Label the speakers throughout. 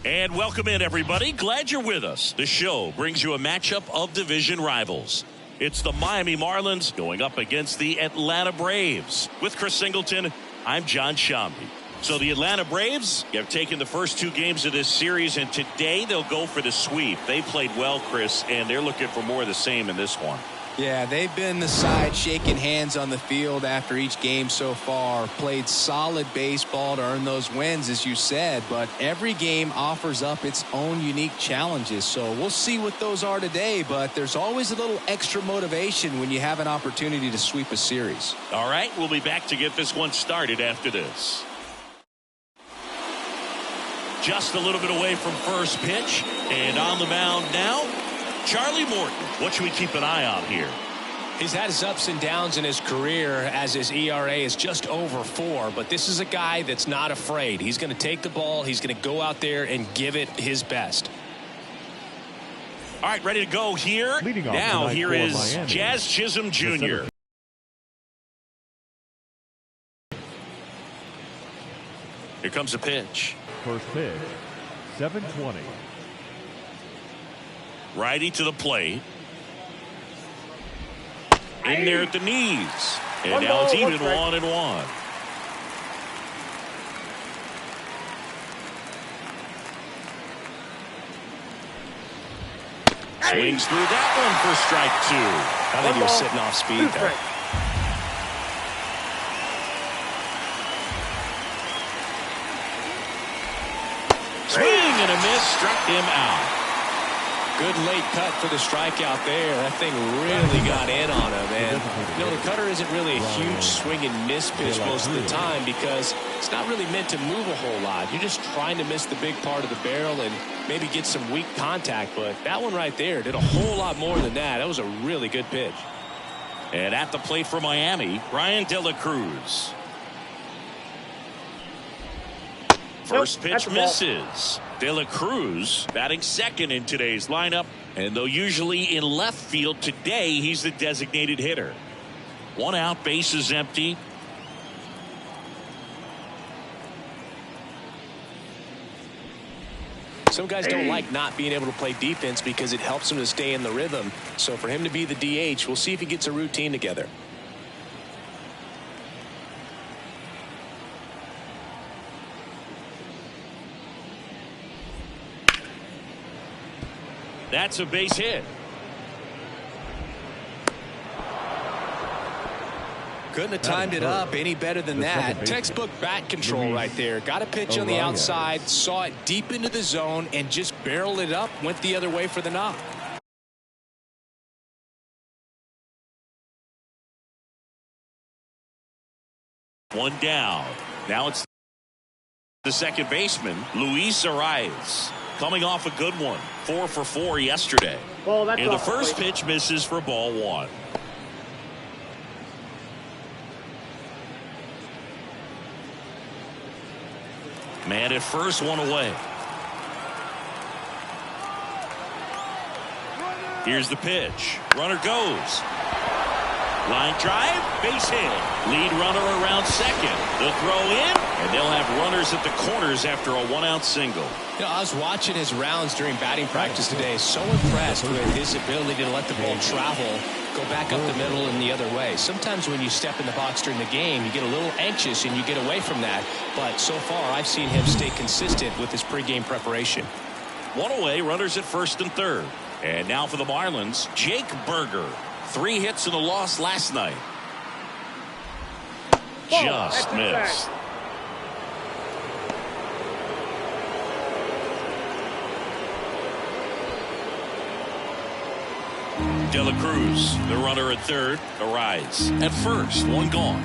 Speaker 1: And welcome in, everybody. Glad you're with us. The show brings you a matchup of division rivals. It's the Miami Marlins going up against the Atlanta Braves. With Chris Singleton, I'm John Shambi. So the Atlanta Braves have taken the first two games of this series, and today they'll go for the sweep. They played well, Chris, and they're looking for more of the same in this one.
Speaker 2: Yeah, they've been the side shaking hands on the field after each game so far. Played solid baseball to earn those wins, as you said, but every game offers up its own unique challenges. So we'll see what those are today, but there's always a little extra motivation when you have an opportunity to sweep a series.
Speaker 1: All right, we'll be back to get this one started after this. Just a little bit away from first pitch, and on the mound now, Charlie Morton. What should we keep an eye on here?
Speaker 3: He's had his ups and downs in his career as his ERA is just over 4, but this is a guy that's not afraid. He's going to take the ball. He's going to go out there and give it his best.
Speaker 1: All right, ready to go here. Now here is Miami, Jazz Chisholm Jr. Here comes the pitch.
Speaker 4: First pitch, 7:20.
Speaker 1: Righty to the plate. In there at the knees. And now it's even 1-1. Swings through that one for strike 2.
Speaker 3: I think he was sitting off speed there.
Speaker 1: Swing and a miss, struck him out.
Speaker 3: Good late cut for the strikeout there. That thing really got in on him. And, you know, the cutter isn't really a huge swing and miss pitch most of the time because it's not really meant to move a whole lot. You're just trying to miss the big part of the barrel and maybe get some weak contact. But that one right there did a whole lot more than that. That was a really good pitch.
Speaker 1: And at the plate for Miami, Ryan De La Cruz. First pitch misses. De La Cruz batting second in today's lineup, and though usually in left field, today he's the designated hitter. One out, bases empty.
Speaker 3: Some guys don't like not being able to play defense because it helps them to stay in the rhythm. So for him to be the DH, we'll see if he gets a routine together.
Speaker 1: That's a base hit.
Speaker 2: Couldn't have timed it up any better than that.
Speaker 3: Textbook bat control right there. Got a pitch on the outside, saw it deep into the zone, and just barreled it up, went the other way for the knock.
Speaker 1: One down. Now it's the second baseman, Luis Arias. Coming off a good one. 4 for 4 yesterday. And the first pitch misses for ball 1. Man at first, one away. Here's the pitch. Runner goes. Line drive, base hit. Lead runner around second. The throw in, and they'll have runners at the corners after a one-out single.
Speaker 3: You know, I was watching his rounds during batting practice today. So impressed with his ability to let the ball travel, go back up the middle and the other way. Sometimes when you step in the box during the game, you get a little anxious and you get away from that. But so far, I've seen him stay consistent with his pregame preparation.
Speaker 1: One away, runners at first and third. And now for the Marlins, Jake Berger. 3 hits in a loss last night. Just missed. De La Cruz, the runner at third, Arias at first, one gone.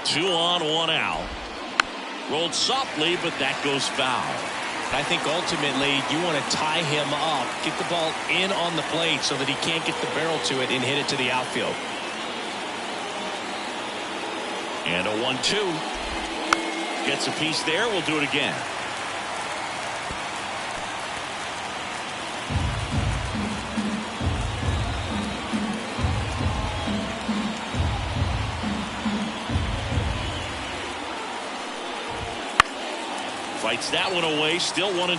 Speaker 1: Two on, one out. Rolled softly, but that goes foul.
Speaker 3: I think ultimately you want to tie him up, get the ball in on the plate so that he can't get the barrel to it and hit it to the outfield.
Speaker 1: And a 1-2. Gets a piece there. We'll do it again. Fights that one away. Still 1-2.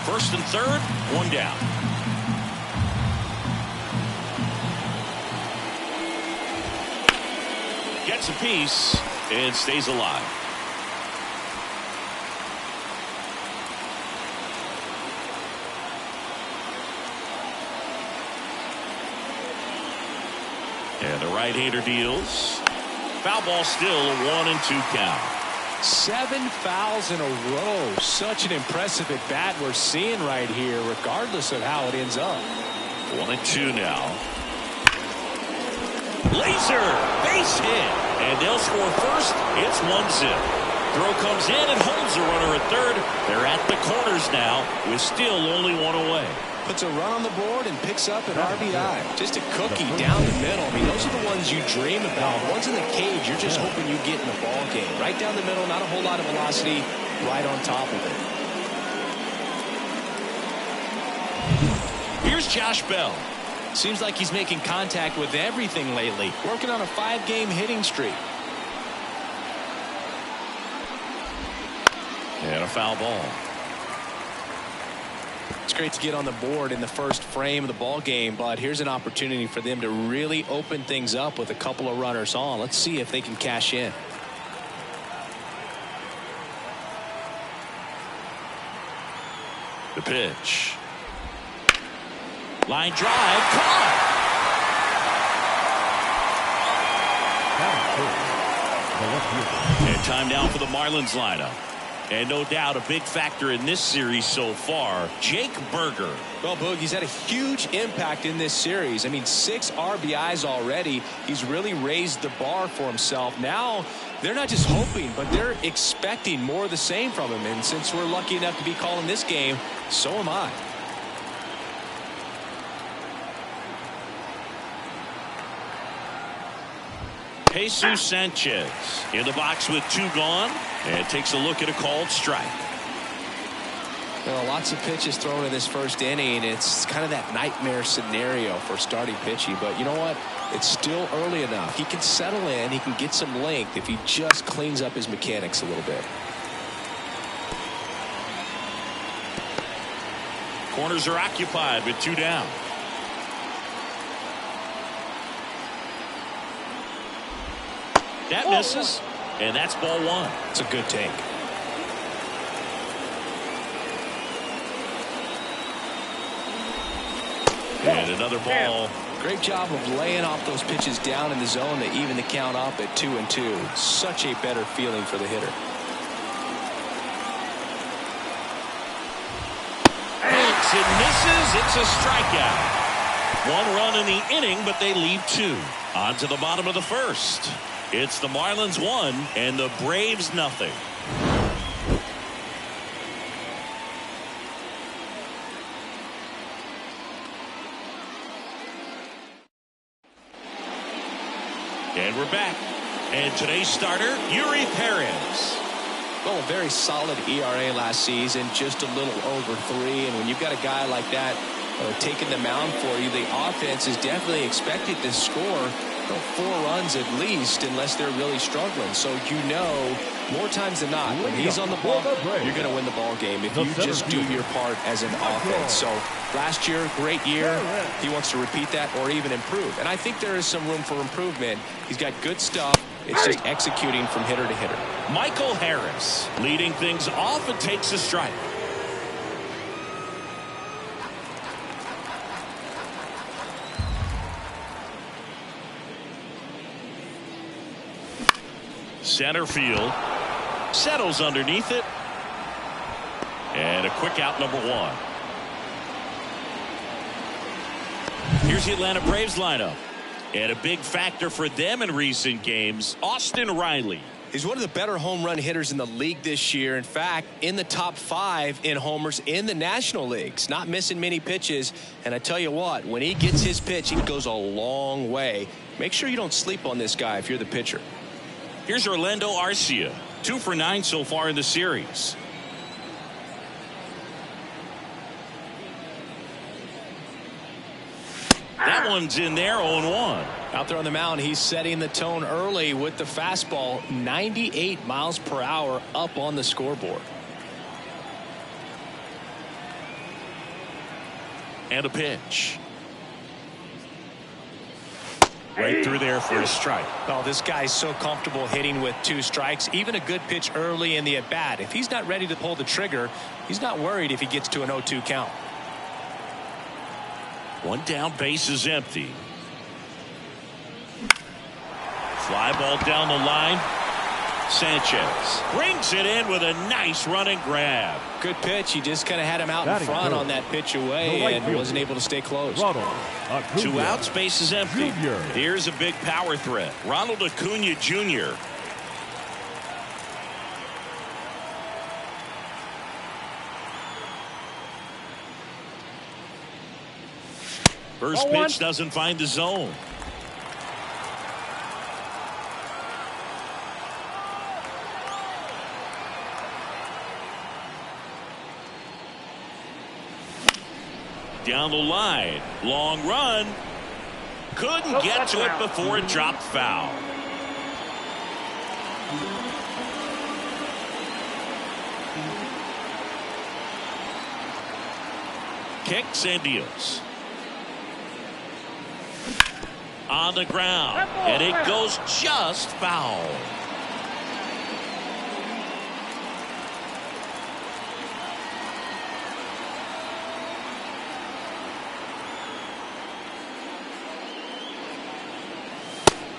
Speaker 1: First and third, one down. Gets a piece and stays alive. And the right-hander deals. Foul ball, still a 1-2 count.
Speaker 3: 7 fouls in a row. Such an impressive at bat we're seeing right here, regardless of how it ends up.
Speaker 1: 1-2 now. Laser base hit, and they'll score first. It's 1-zip. Throw comes in and holds the runner at third. They're at the corners now with still only one away.
Speaker 3: Puts a run on the board and picks up an RBI. Just a cookie down the middle. I mean, those are the ones you dream about. Ones in the cage, you're just hoping you get in the ball game. Right down the middle, not a whole lot of velocity, right on top of it.
Speaker 1: Here's Josh Bell.
Speaker 3: Seems like he's making contact with everything lately. Working on a 5-game hitting streak.
Speaker 1: And a foul ball.
Speaker 3: It's great to get on the board in the first frame of the ball game, but here's an opportunity for them to really open things up with a couple of runners on. Let's see if they can cash in.
Speaker 1: The pitch. Line drive, caught. And time now for the Marlins lineup. And no doubt a big factor in this series so far, Jake Berger.
Speaker 3: Well, Boog, he's had a huge impact in this series. I mean, 6 RBIs already. He's really raised the bar for himself. Now, they're not just hoping, but they're expecting more of the same from him. And since we're lucky enough to be calling this game, so am I.
Speaker 1: Jesus Sanchez in the box with 2 gone and takes a look at a called strike.
Speaker 3: Well, lots of pitches thrown in this first inning. It's kind of that nightmare scenario for starting pitching. But you know what? It's still early enough. He can settle in. He can get some length if he just cleans up his mechanics a little bit.
Speaker 1: Corners are occupied with 2 down. That misses, and that's ball 1.
Speaker 3: It's a good take.
Speaker 1: And another ball.
Speaker 3: Great job of laying off those pitches down in the zone to even the count up at 2-2. Such a better feeling for the hitter.
Speaker 1: Hits and misses. It's a strikeout. 1 run in the inning, but they leave 2. On to the bottom of the first. It's the Marlins 1 and the Braves nothing. And we're back. And today's starter, Yuri Perez.
Speaker 3: Well, a very solid ERA last season, just a little over 3. And when you've got a guy like that taking the mound for you, the offense is definitely expected to score 4 runs at least, unless they're really struggling. So you know, more times than not, when he's on the ball, you're going to win the ball game if you just do your part as an offense. So last year, great year. He wants to repeat that or even improve. And I think there is some room for improvement. He's got good stuff. It's just executing from hitter to hitter.
Speaker 1: Michael Harris leading things off and takes a strike. Center field settles underneath it, and a quick out, number 1. Here's the Atlanta Braves lineup, and a big factor for them in recent games, Austin Riley.
Speaker 3: He's one of the better home run hitters in the league this year. In fact, in the top 5 in homers in the National Leagues. Not missing many pitches. And I tell you what, when he gets his pitch, it goes a long way. Make sure you don't sleep on this guy if you're the pitcher.
Speaker 1: Here's Orlando Arcia. 2 for 9 so far in the series. That one's in there, 0-1.
Speaker 3: Out there on the mound, he's setting the tone early with the fastball, 98 miles per hour up on the scoreboard.
Speaker 1: And a pitch. Right through there for a strike.
Speaker 3: Oh, this guy's so comfortable hitting with 2 strikes. Even a good pitch early in the at-bat. If he's not ready to pull the trigger, he's not worried if he gets to an 0-2 count.
Speaker 1: 1 down, base is empty. Fly ball down the line. Sanchez brings it in with a nice run and grab.
Speaker 3: Good pitch. He just kind of had him out in front on that pitch away and wasn't able to stay close.
Speaker 1: 2 outs, base is empty. Here's a big power threat. Ronald Acuna Jr. First pitch doesn't find the zone. Down the line, long run, couldn't get to it before it dropped foul. Kicks and deals. On the ground, and it goes just foul.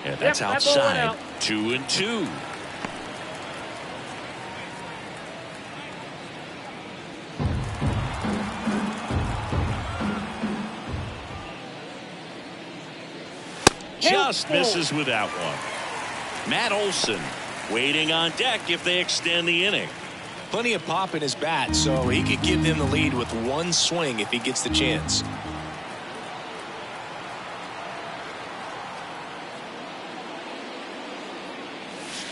Speaker 1: And that's outside. 2-2. Just misses with that one. Matt Olson waiting on deck if they extend the inning.
Speaker 3: Plenty of pop in his bat, so he could give them the lead with 1 swing if he gets the chance.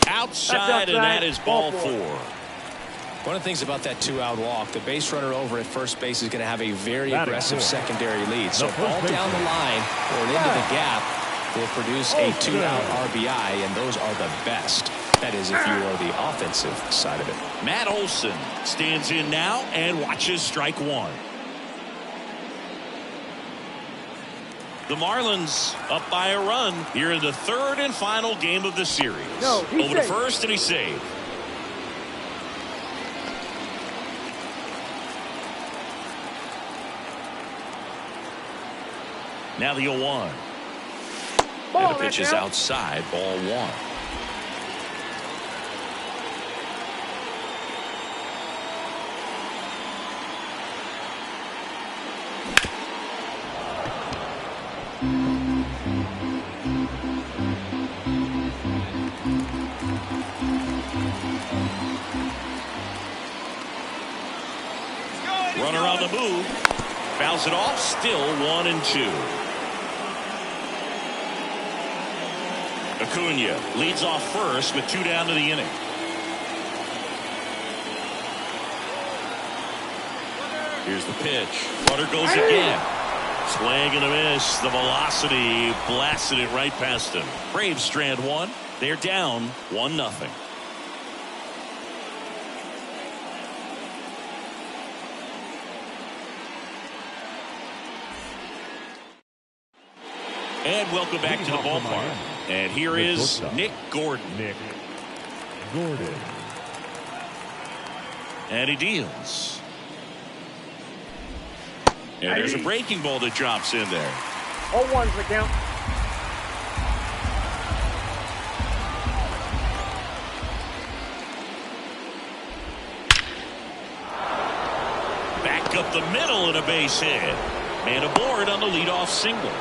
Speaker 1: Outside, and that is ball 4.
Speaker 3: One of the things about that 2-out walk, the base runner over at first base is going to have a very aggressive secondary lead. So ball down the line or into the gap will produce a 2-out RBI, and those are the best. That is, if you are the offensive side of it.
Speaker 1: Matt Olson stands in now and watches strike 1. The Marlins up by a run here in the 3rd and final game of the series. Over to first, and he's saved. Now the 0-1. And the pitch is outside, ball 1. Runner on the move. Fouls it off. Still 1-2. Acuna leads off first with 2 down to the inning. Here's the pitch. Runner goes again. Swing and a miss. The velocity blasted it right past him. Braves strand 1. They're down 1-0. And welcome back to the ballpark. And here is Nick Gordon. And he deals. And there's a breaking ball that drops in there.
Speaker 5: 0-1's the count.
Speaker 1: Back up the middle and a base hit. And aboard on the leadoff single.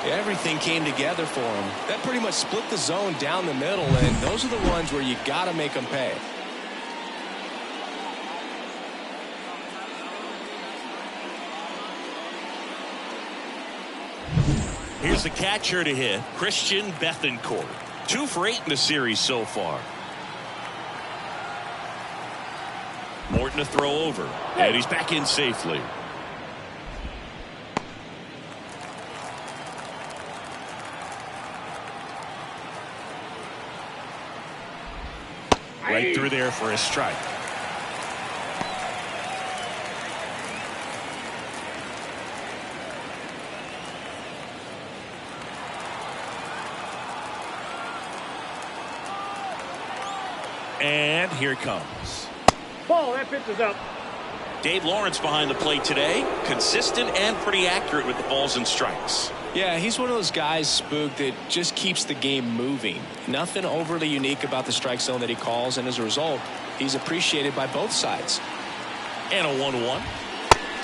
Speaker 3: Everything came together for him. That pretty much split the zone down the middle, and those are the ones where you got to make them pay.
Speaker 1: Here's the catcher to hit, Christian Bethancourt. 2 for 8 in the series so far. to throw over. And he's back in safely. Right through there for a strike. And here it comes.
Speaker 4: Ball, that pitch is up.
Speaker 1: Dave Lawrence behind the plate today. Consistent and pretty accurate with the balls and strikes.
Speaker 3: Yeah, he's one of those guys, Spook, that just keeps the game moving. Nothing overly unique about the strike zone that he calls, and as a result, he's appreciated by both sides.
Speaker 1: And a 1-1.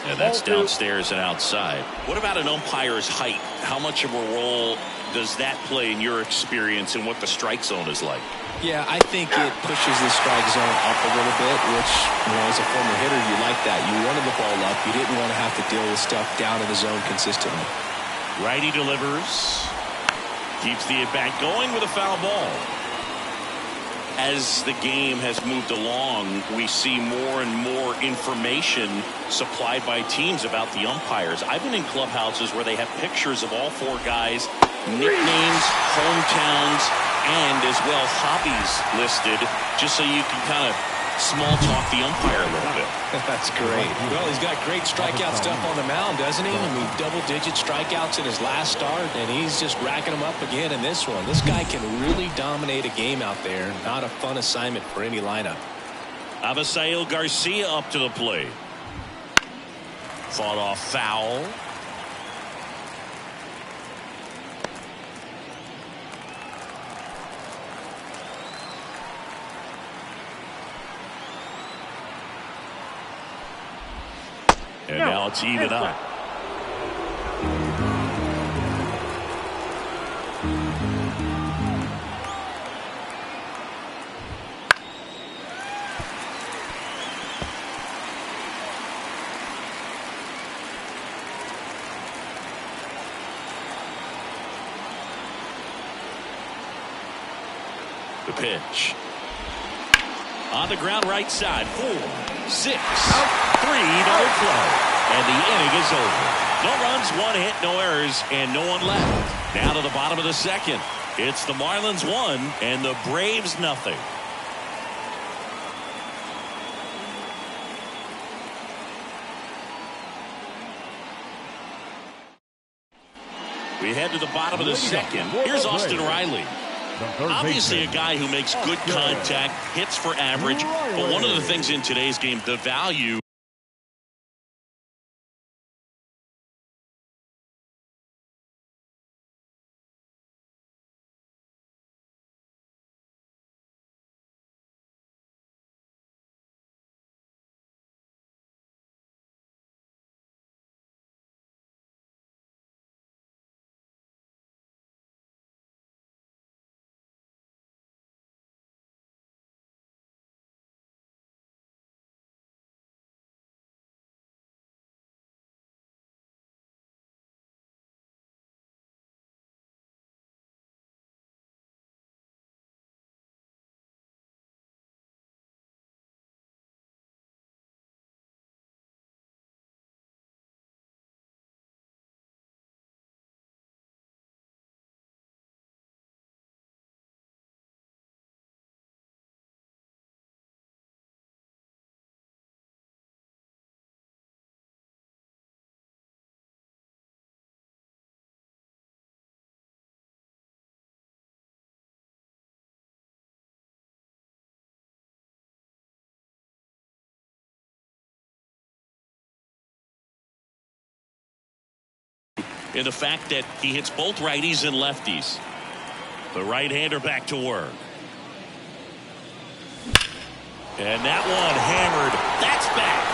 Speaker 1: And that's downstairs and outside. What about an umpire's height? How much of a role does that play in your experience and what the strike zone is like?
Speaker 3: Yeah, I think it pushes the strike zone up a little bit, which, as a former hitter, you like that. You wanted the ball up. You didn't want to have to deal with stuff down in the zone consistently.
Speaker 1: Righty delivers. Keeps the at-bat going with a foul ball. As the game has moved along, we see more and more information supplied by teams about the umpires. I've been in clubhouses where they have pictures of all four guys, nicknames, hometowns, and as well hobbies listed, just so you can kind of small talk the umpire a little bit.
Speaker 3: That's great. Well, he's got great strikeout stuff on the mound, doesn't he? I mean, double-digit strikeouts in his last start, and he's just racking them up again in this one. This guy can really dominate a game out there. Not a fun assignment for any lineup.
Speaker 1: Avisail Garcia up to the plate. Fought off foul. And now it's even up. The pitch. On the ground right side. 4, 6, 3, double play. And the inning is over. No runs, 1 hit, no errors, and no one left. Now to the bottom of the second. It's the Marlins 1 and the Braves nothing. We head to the bottom of the second. Here's Austin Riley. Obviously a guy who makes good contact, hits for average, but one of the things in today's game, the value. In the fact that he hits both righties and lefties. The right-hander back to work. And that one hammered. That's back.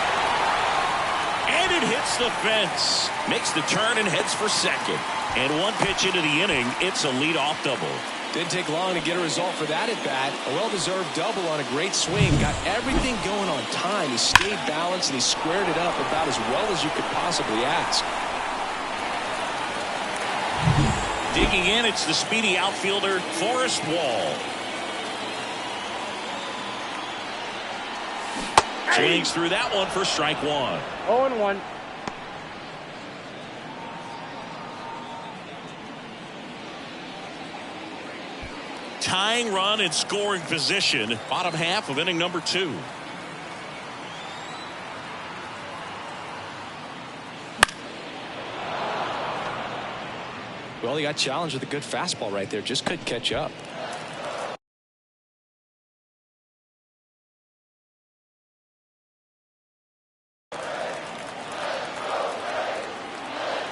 Speaker 1: And it hits the fence. Makes the turn and heads for second. And one pitch into the inning, it's a leadoff double.
Speaker 3: Didn't take long to get a result for that at bat. A well-deserved double on a great swing. Got everything going on time. He stayed balanced and he squared it up about as well as you could possibly ask.
Speaker 1: Digging in, it's the speedy outfielder, Forrest Wall. Swings through that one for strike one.
Speaker 5: 0-1.
Speaker 1: Tying run in scoring position. Bottom half of inning number 2.
Speaker 3: Well, he got challenged with a good fastball right there. Just couldn't catch up.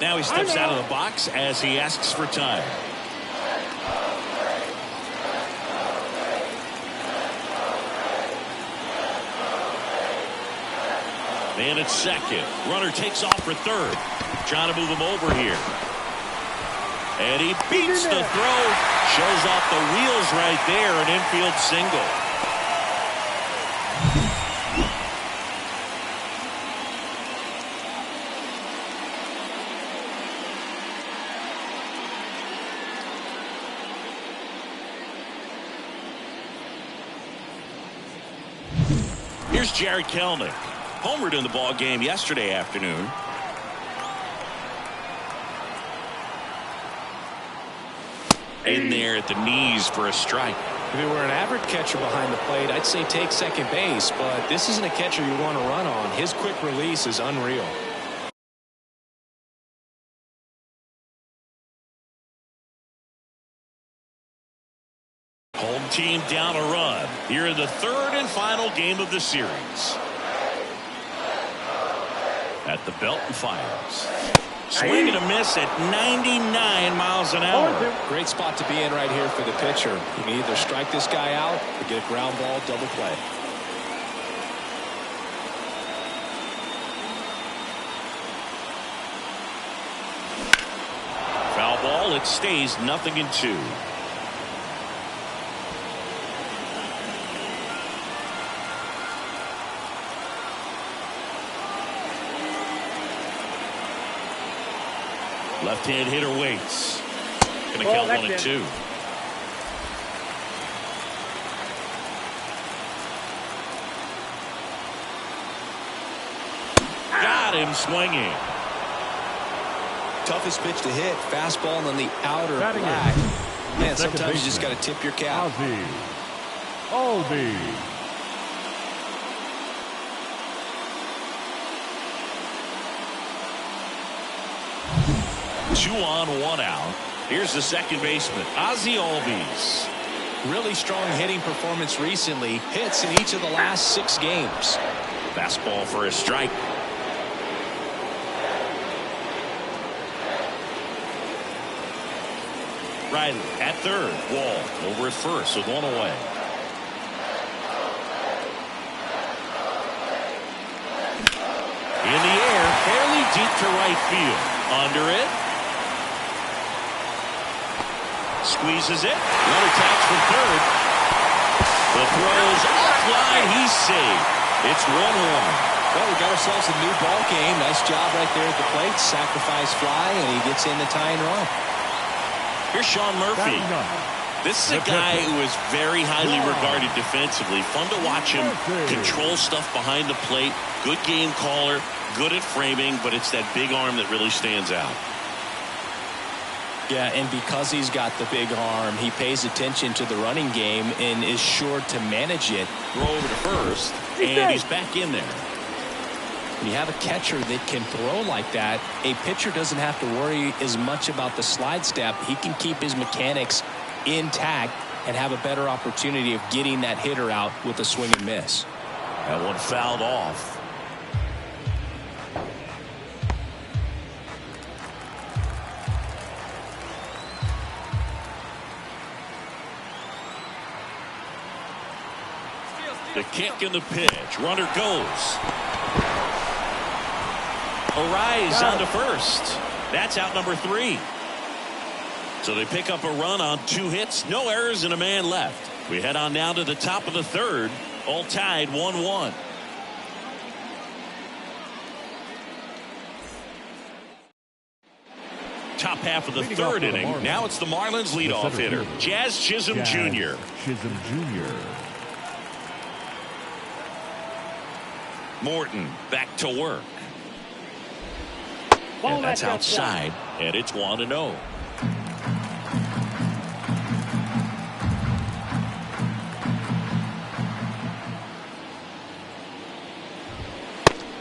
Speaker 1: Now he steps out of the box as he asks for time. And it's second. Runner takes off for third. Trying to move him over here. And he beats the throw. Shows off the wheels right there. An infield single. Here's Jared Kelnick. Homered in the ball game yesterday afternoon. In there at the knees for a strike.
Speaker 3: If it were an average catcher behind the plate, I'd say take second base, but this isn't a catcher you want to run on. His quick release is unreal.
Speaker 1: Home team down a run here in the third and final game of the series. At the belt and fires. Swing and a miss at 99 miles an hour.
Speaker 3: Great spot to be in right here for the pitcher. You can either strike this guy out or get a ground ball double play.
Speaker 1: Foul ball. It stays 0-2. Left-hand hitter waits. Going to count 1-2. Got him swinging.
Speaker 2: Toughest pitch to hit. Fastball on the outer black. Man, sometimes you just got to tip your cap.
Speaker 4: Albi.
Speaker 1: 2 on, 1 out. Here's the second baseman, Ozzie Albies.
Speaker 2: Really strong hitting performance recently. Hits in each of the last 6 games.
Speaker 1: Fastball for a strike. Riley at third. Wall over at first with 1 away. In the air, fairly deep to right field. Under it. Squeezes it. Runner tags from third. The throw's offline. He's saved. It's 1-1.
Speaker 2: Well, we got ourselves a new ball game. Nice job right there at the plate. Sacrifice fly, and he gets in the tying run.
Speaker 1: Here's Sean Murphy. This is a guy who is very highly regarded defensively. Fun to watch him control stuff behind the plate. Good game caller. Good at framing, but it's that big arm that really stands out.
Speaker 2: Yeah, and because he's got the big arm, he pays attention to the running game and is sure to manage it.
Speaker 1: Throw over to first, and he's back in there.
Speaker 2: When you have a catcher that can throw like that, a pitcher doesn't have to worry as much about the slide step. He can keep his mechanics intact and have a better opportunity of getting that hitter out with a swing and miss.
Speaker 1: That one fouled off. The kick and the pitch. Runner goes. Arise on to first. That's out number 3. So they pick up a run on 2 hits. No errors and a man left. We head on down to the top of the third. All tied 1-1. Top half of the third inning. Now it's the Marlins leadoff hitter, Jazz Chisholm Jr. Morton back to work. And that's outside, and it's 1-0.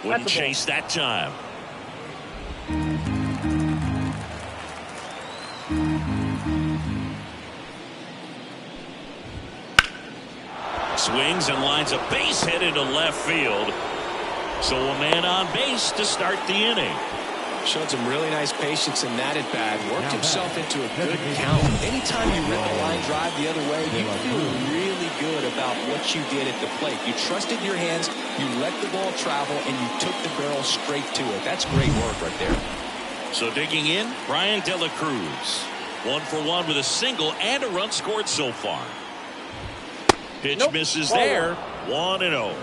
Speaker 1: Wouldn't chase that time. Swings and lines a base hit into left field. So a man on base to start the inning.
Speaker 3: Showed some really nice patience in that at bat. Worked himself into a good count. Anytime you rip a line drive the other way, you feel really good about what you did at the plate. You trusted your hands, you let the ball travel, and you took the barrel straight to it. That's great work right there.
Speaker 1: So digging in, Brian De La Cruz. 1 for 1 with a single and a run scored so far. Pitch misses there. 1-0.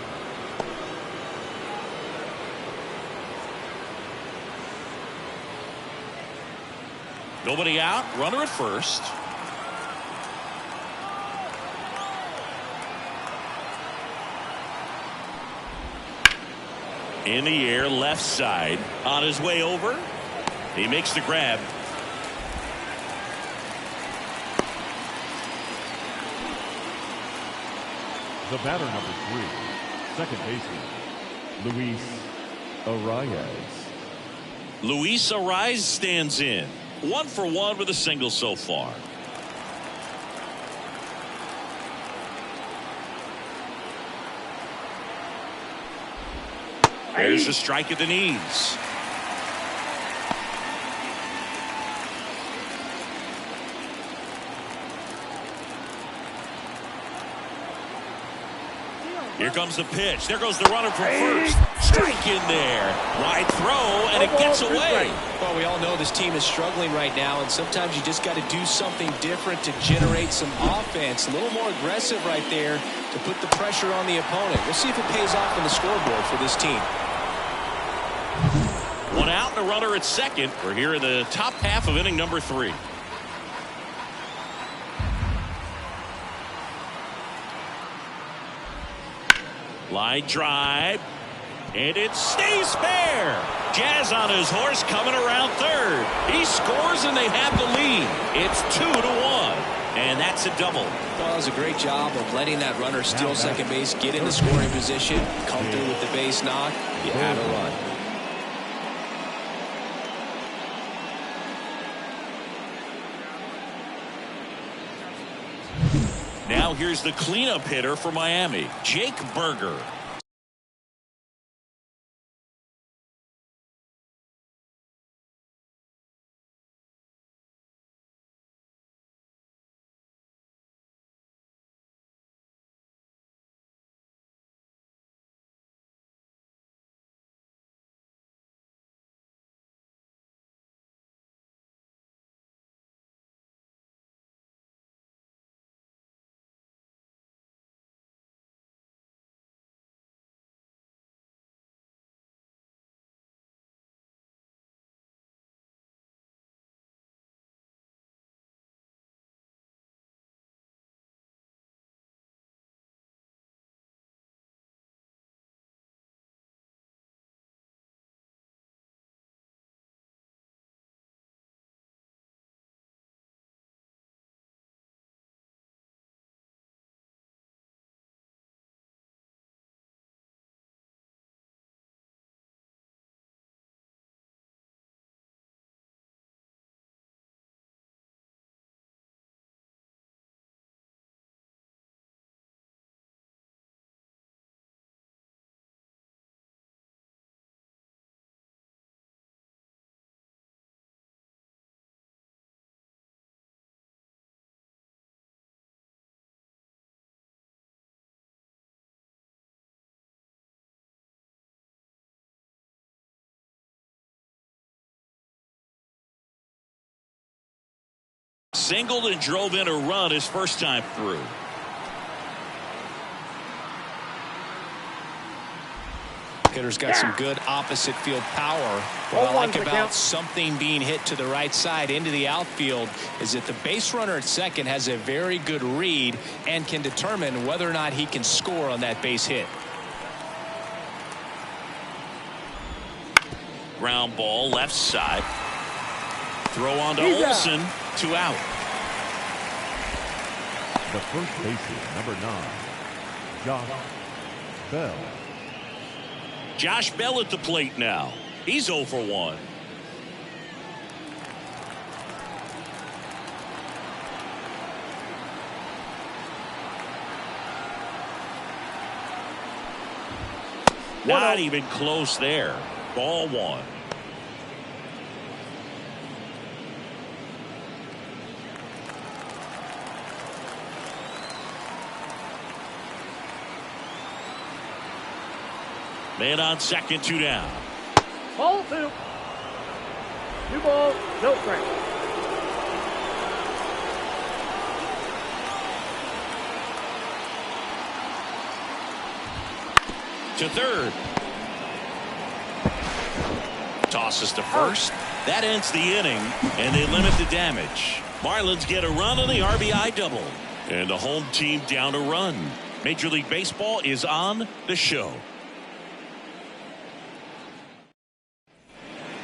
Speaker 1: Nobody out. Runner at first. In the air, left side. On his way over. He makes the grab.
Speaker 4: The batter, number 3, second baseman, Luis Arias.
Speaker 1: Luis Arias stands in. 1 for 1 with a single so far. There's a strike at the knees. Here comes the pitch. There goes the runner from first. Strike in there. Wide throw, and it gets away.
Speaker 3: Well, we all know this team is struggling right now, and sometimes you just got to do something different to generate some offense. A little more aggressive right there to put the pressure on the opponent. We'll see if it pays off on the scoreboard for this team.
Speaker 1: 1 out and a runner at second. We're here in the top half of inning number 3. Line drive, and it stays fair. Jazz on his horse coming around third. He scores and they have the lead. It's 2-1, and that's a double.
Speaker 3: Well, it was a great job of letting that runner steal second base, get in the scoring position, come through with the base knock. You had a run.
Speaker 1: Now here's the cleanup hitter for Miami, Jake Berger. Singled and drove in a run his first time through.
Speaker 3: Hitter's got some good opposite field power. What I like about something being hit to the right side into the outfield is that the base runner at second has a very good read and can determine whether or not he can score on that base hit.
Speaker 1: Ground ball left side. Throw on to Olsen. 2 out.
Speaker 4: The first baseman, number 9, Josh Bell.
Speaker 1: Josh Bell at the plate now. He's 0 for 1. Not even close there. Ball 1. Man on second, 2 down.
Speaker 5: Ball 2. 2 balls, no strike.
Speaker 1: To third. Tosses to first. That ends the inning, and they limit the damage. Marlins get a run on the RBI double. And the home team down a run. Major League Baseball is on the show.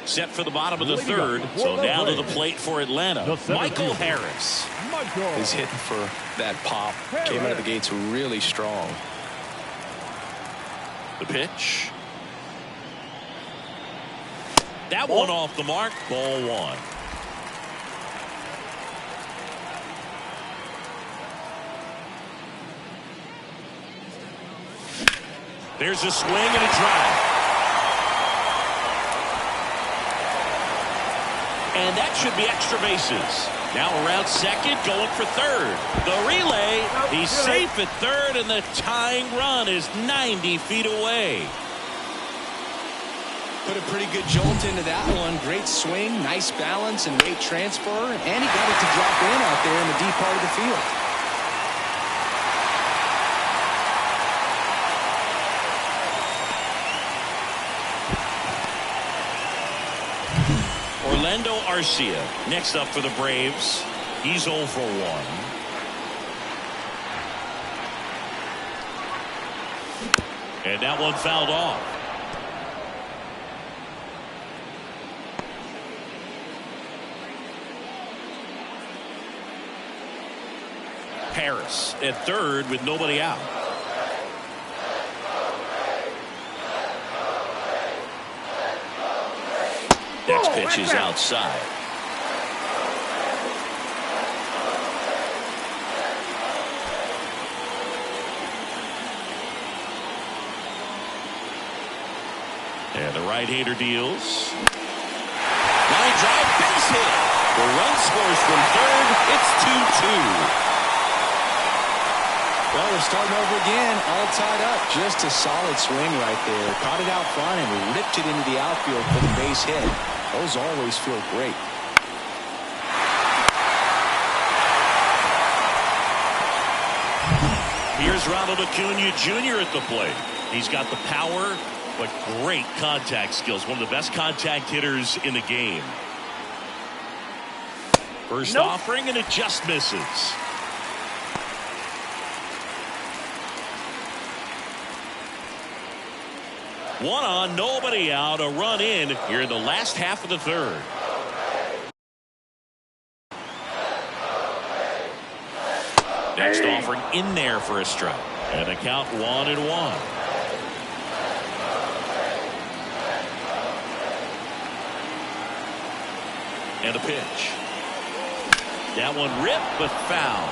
Speaker 1: Set for the bottom of the third. So now to the plate for Atlanta. Michael Harris
Speaker 3: is hitting for that pop. Came out of the gates really strong.
Speaker 1: The pitch. That one off the mark. Ball 1. There's a swing and a drive. And that should be extra bases. Now around second, going for third. The relay, he's safe at third, and the tying run is 90 feet away.
Speaker 2: Put a pretty good jolt into that one. Great swing, nice balance, and weight transfer. And he got it to drop in out there in the deep part of the field.
Speaker 1: Orlando Arcia next up for the Braves. He's 0 for 1. And that one fouled off. Harris at third with nobody out. Next pitch is outside. And the right-hander deals. Line drive, base hit. The run scores from third. It's 2-2.
Speaker 2: Well, we're starting over again, all tied up. Just a solid swing right there. Caught it out front and ripped it into the outfield for the base hit. Those always feel great.
Speaker 1: Here's Ronald Acuna Jr. at the plate. He's got the power, but great contact skills. One of the best contact hitters in the game. First offering, and it just misses. One on, nobody out, a run in here in the last half of the third. Next offering in there for a strike. And a count 1-1. And a pitch. That one ripped but foul.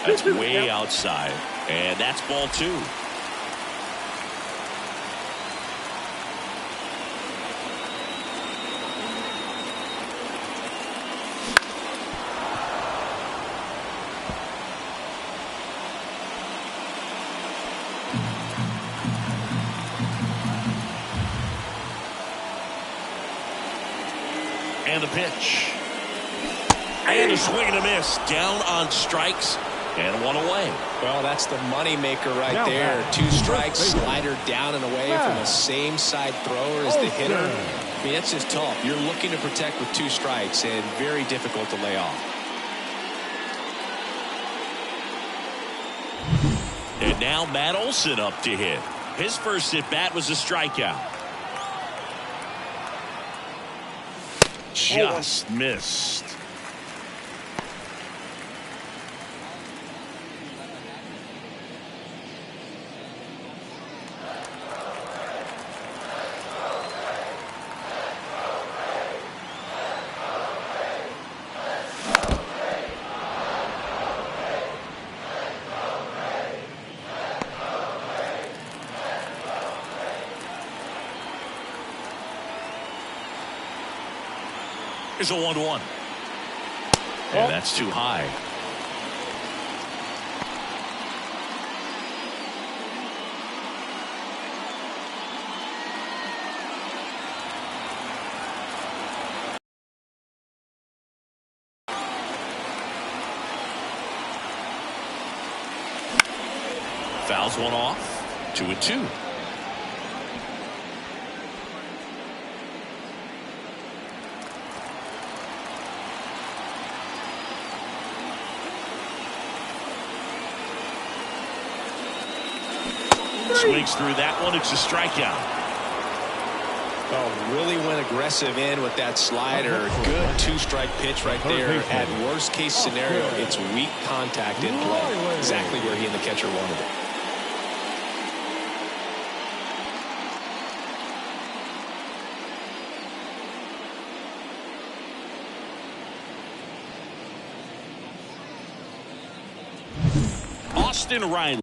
Speaker 1: That's way outside, and that's ball 2. And the pitch. And a swing and a miss. Down on strikes. And one away.
Speaker 2: Well, that's the money maker right there. 2 strikes, slider down and away from the same side thrower as the hitter.
Speaker 3: I mean, that's just tough. You're looking to protect with 2 strikes and very difficult to lay off.
Speaker 1: And now Matt Olson up to hit. His first at bat was a strikeout. Just missed. Here's a 1-1. And that's too high. Fouls one off. 2-2. Swings through that one. It's a strikeout.
Speaker 3: Oh, really went aggressive in with that slider. Good 2-strike pitch right there. At worst case scenario, it's weak contact in play. Exactly where he and the catcher wanted it.
Speaker 1: Austin Riley.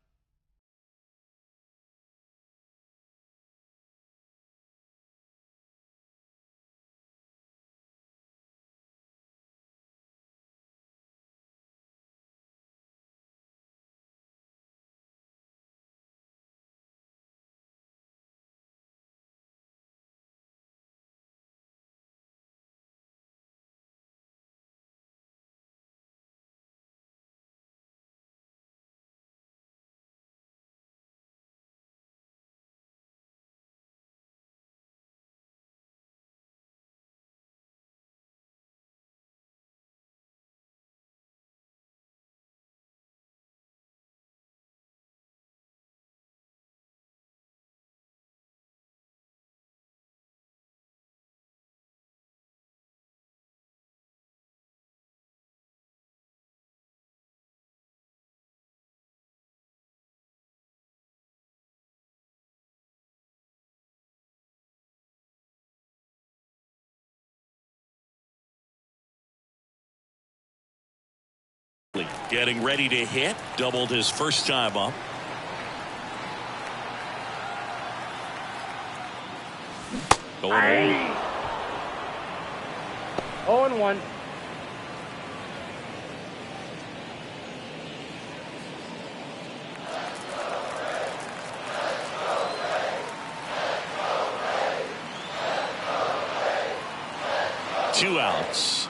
Speaker 1: Getting ready to hit. Doubled his first time up. Going
Speaker 5: 0-1.2
Speaker 1: outs.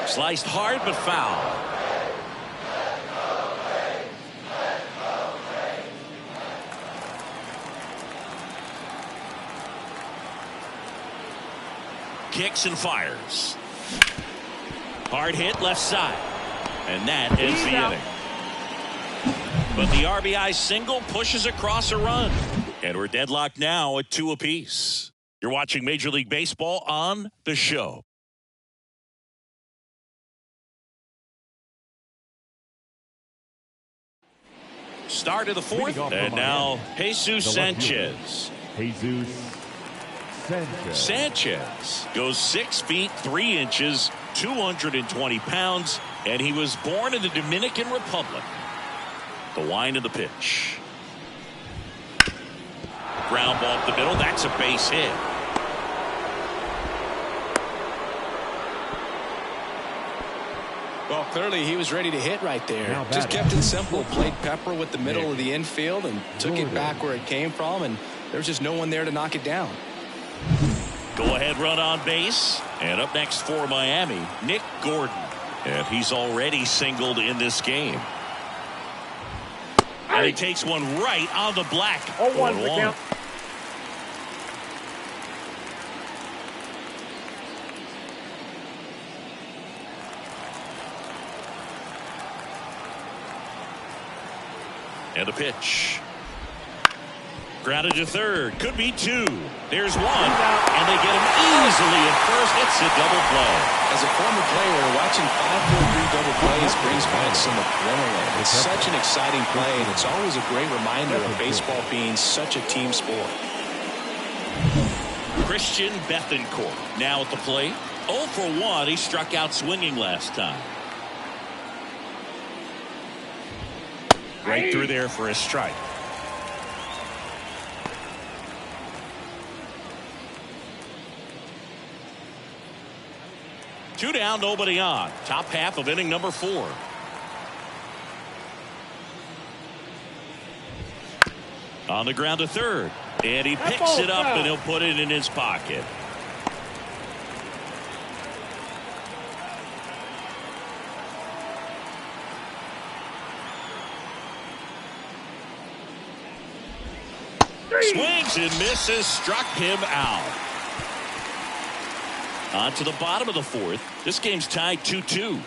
Speaker 1: Sliced hard but foul. Kicks and fires. Hard hit left side. And that ends the inning. But the RBI single pushes across a run. And we're deadlocked now at 2 apiece. You're watching Major League Baseball on The Show. Start of the 4th. And now Jesus Sanchez.
Speaker 4: Jesus
Speaker 1: Sanchez goes 6 feet 3 inches, 220 pounds, and he was born in the Dominican Republic. The wind of the pitch. Ground ball up the middle. That's a base hit.
Speaker 3: Well, clearly he was ready to hit right there. Just kept it simple. Played pepper with the middle of the infield and took it back where it came from, and there's just no one there to knock it down.
Speaker 1: Go ahead run on base. And up next for Miami, Nick Gordon. And he's already singled in this game. And he takes one right on the black.
Speaker 5: 0-1 for count.
Speaker 1: And the pitch. Grounded to third. Could be two. There's one. And they get him easily at first. It's a double play.
Speaker 3: As a former player, watching 5-4-3 double plays brings back some adrenaline. It's such an exciting play, and it's always a great reminder of baseball being such a team sport.
Speaker 1: Christian Bethancourt now at the plate. 0 for 1. He struck out swinging last time. Right through there for a strike. Two down, nobody on. Top half of inning number 4. On the ground to third. And he picks it up and he'll put it in his pocket. Swings and misses. Struck him out. On to the bottom of the 4th. This game's tied 2-2.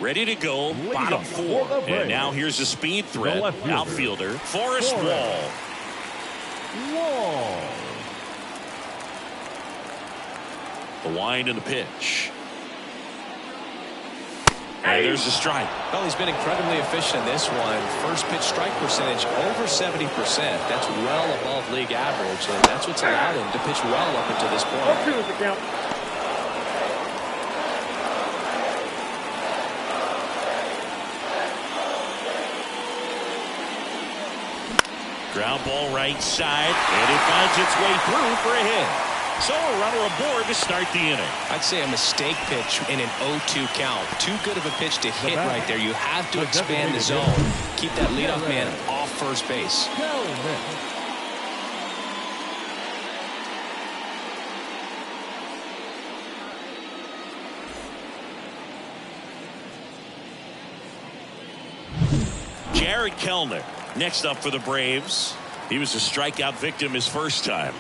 Speaker 1: Ready to go. Bottom 4. And now here's a speed threat. Outfielder Forrest Wall. The wind and the pitch. And there's a strike.
Speaker 3: Well, he's been incredibly efficient in this one. First pitch strike percentage over 70%. That's well above league average, and that's what's allowed him to pitch well up until this point.
Speaker 1: Ground ball right side, and it finds its way through for a hit. So a runner aboard to start the inning.
Speaker 3: I'd say a mistake pitch in an 0-2 count. Too good of a pitch to hit right there. You have to expand the zone. Keep that leadoff man off first base.
Speaker 1: Jared Kellner next up for the Braves. He was a strikeout victim his first time.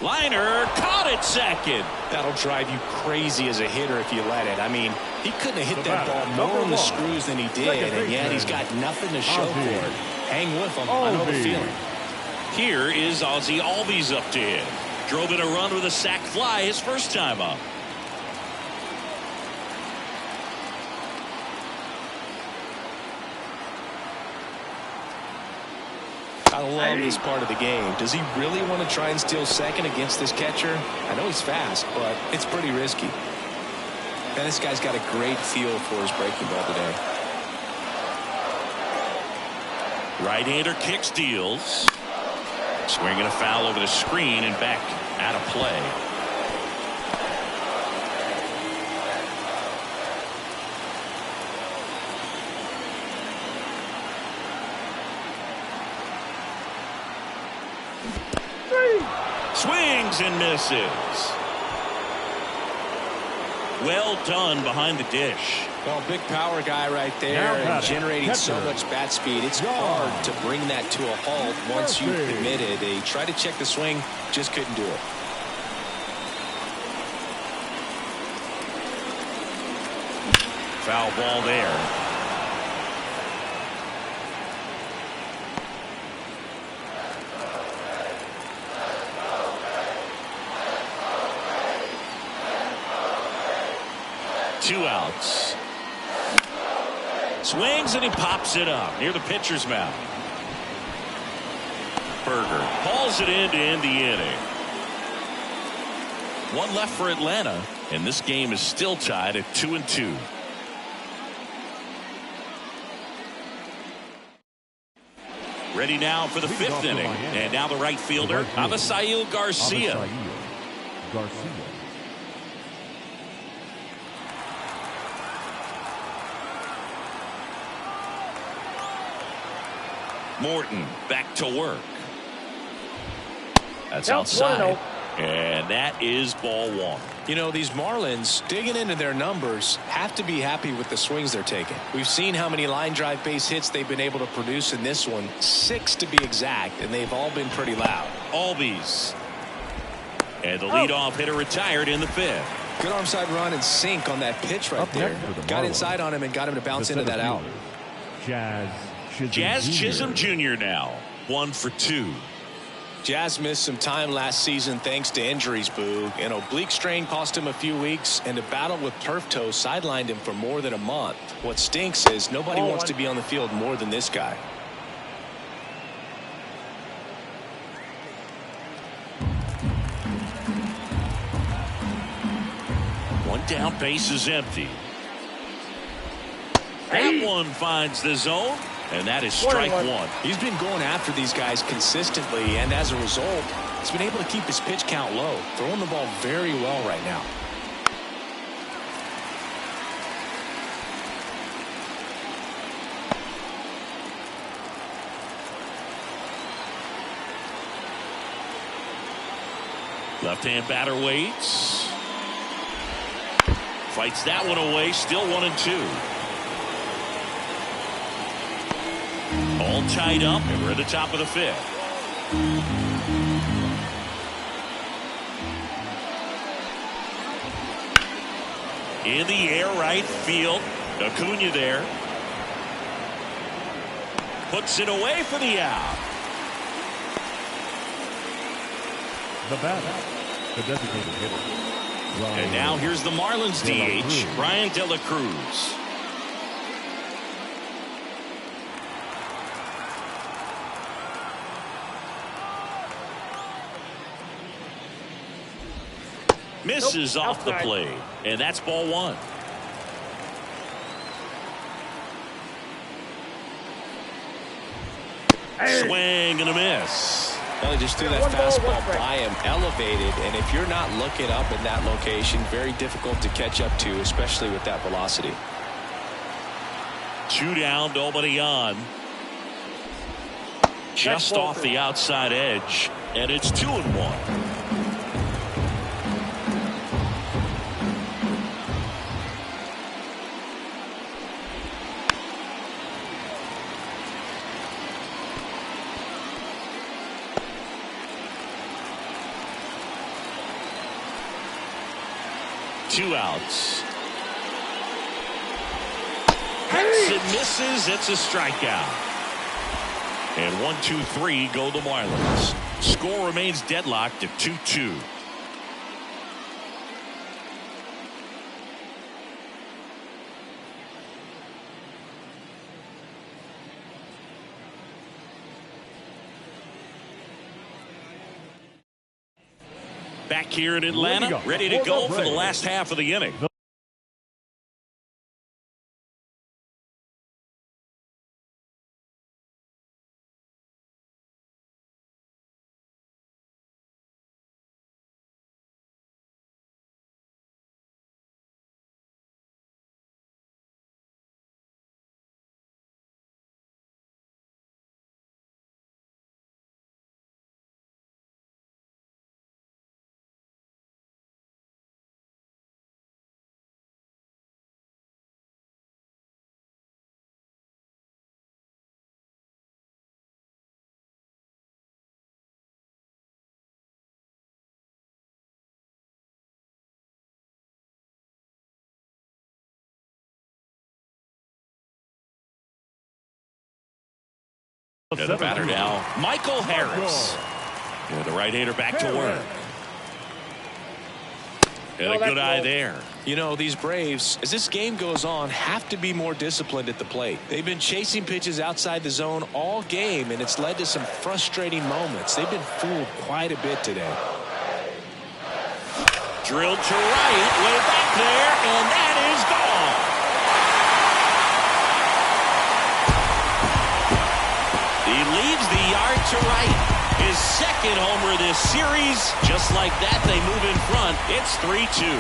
Speaker 1: Liner caught it second.
Speaker 3: That'll drive you crazy as a hitter if you let it. I mean, he couldn't have hit that ball more on the screws than he did, and yet he's got nothing to show for it. Hang with him. I know the feeling.
Speaker 1: Here is Ozzie Albies up to hit. Drove in a run with a sac fly his first time up.
Speaker 3: I love this part of the game. Does he really want to try and steal second against this catcher? I know he's fast, but it's pretty risky. And this guy's got a great feel for his breaking ball today.
Speaker 1: Right-hander kicks, deals. Swinging a foul over the screen and back out of play. Swings and misses. Well done behind the dish.
Speaker 3: Well, big power guy right there and generating so much bat speed. It's hard to bring that to a halt once you commit it. They tried to check the swing, just couldn't do it.
Speaker 1: Foul ball there. Two outs. Swings and he pops it up near the pitcher's mound. Berger hauls it in to end the inning. One left for Atlanta, and this game is still tied at 2-2. Ready now for the 5th inning, and now the right fielder, Avisail Garcia. Morton back to work. That's outside. And that is ball one.
Speaker 3: You know, these Marlins, digging into their numbers, have to be happy with the swings they're taking. We've seen how many line drive base hits they've been able to produce in this one, 6 to be exact, and they've all been pretty loud.
Speaker 1: Albies. And the leadoff hitter retired in the 5th.
Speaker 2: Good arm side run and sink on that pitch right there. Got inside on him and got him to bounce into that out.
Speaker 1: Jazz Chisholm Jr. now 1 for 2.
Speaker 3: Jazz missed some time last season thanks to injuries, Boog. An oblique strain cost him a few weeks, and a battle with turf toe sidelined him for more than a month. What stinks is nobody wants to be on the field more than this guy.
Speaker 1: One down, base is empty. That one finds the zone. And that is strike one.
Speaker 3: He's been going after these guys consistently, and as a result, he's been able to keep his pitch count low, throwing the ball very well right now.
Speaker 1: Left-hand batter waits. Fights that one away, still 1-2. All tied up, and we're at the top of the 5th. In the air, right field. Acuna there. Puts it away for the out.
Speaker 4: The batter, the designated hitter.
Speaker 1: And now here's the Marlins DH, Brian De La Cruz. Misses off the plate, and that's ball one. Swing and a miss.
Speaker 3: Well, he just threw that fastball by him, elevated, and if you're not looking up in that location, very difficult to catch up to, especially with that velocity.
Speaker 1: 2 down, nobody on. Just off the outside edge, and it's 2-1. 2 outs. Hits and misses. It's a strikeout. And 1-2-3 go the Marlins. Score remains deadlocked at 2-2. Back here in Atlanta, ready to go for the last half of the inning. And the batter now, Michael Harris. And the right-hander back to work. And a good eye there.
Speaker 3: You know, these Braves, as this game goes on, have to be more disciplined at the plate. They've been chasing pitches outside the zone all game, and it's led to some frustrating moments. They've been fooled quite a bit today.
Speaker 1: Drilled to right, way back there, and that is gone. He leaves the yard to right. His second homer this series. Just like that, they move in front. It's 3-2.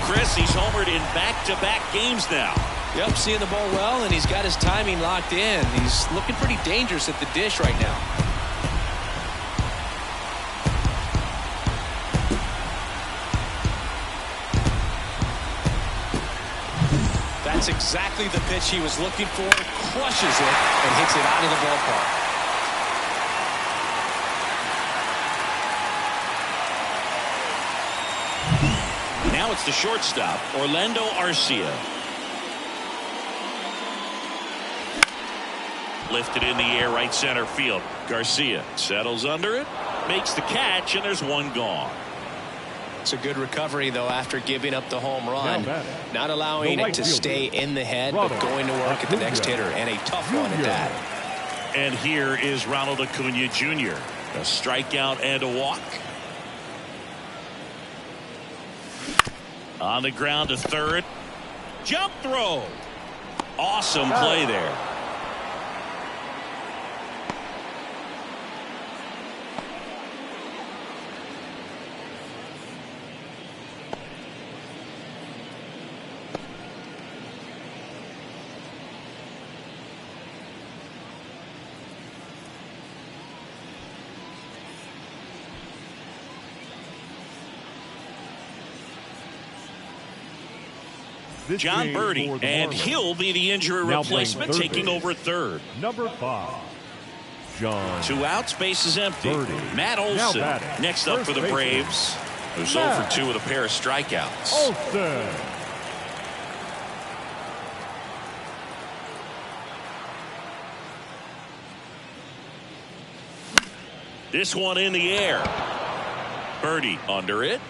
Speaker 1: Chris, he's homered in back-to-back games now.
Speaker 2: Yep, seeing the ball well, and he's got his timing locked in. He's looking pretty dangerous at the dish right now.
Speaker 3: That's exactly the pitch he was looking for. Crushes it and hits it out of the ballpark.
Speaker 1: Now it's the shortstop, Orlando Arcia. Lifted in the air, right center field. Garcia settles under it, makes the catch, and there's one gone.
Speaker 3: It's a good recovery, though, after giving up the home run. Not allowing it to stay in the head, but going to work at the next hitter, and a tough one at that.
Speaker 1: And here is Ronald Acuna Jr. A strikeout and a walk. On the ground to third. Jump throw. Awesome play there. John Birdie, and he'll be the injury replacement, taking over third.
Speaker 4: Number 5, John.
Speaker 1: 2 outs, base is empty.
Speaker 4: Birdie.
Speaker 1: Matt Olson next up for the Braves, who's 0 for 2 with a pair of strikeouts.
Speaker 4: Olson.
Speaker 1: This one in the air. Birdie under it.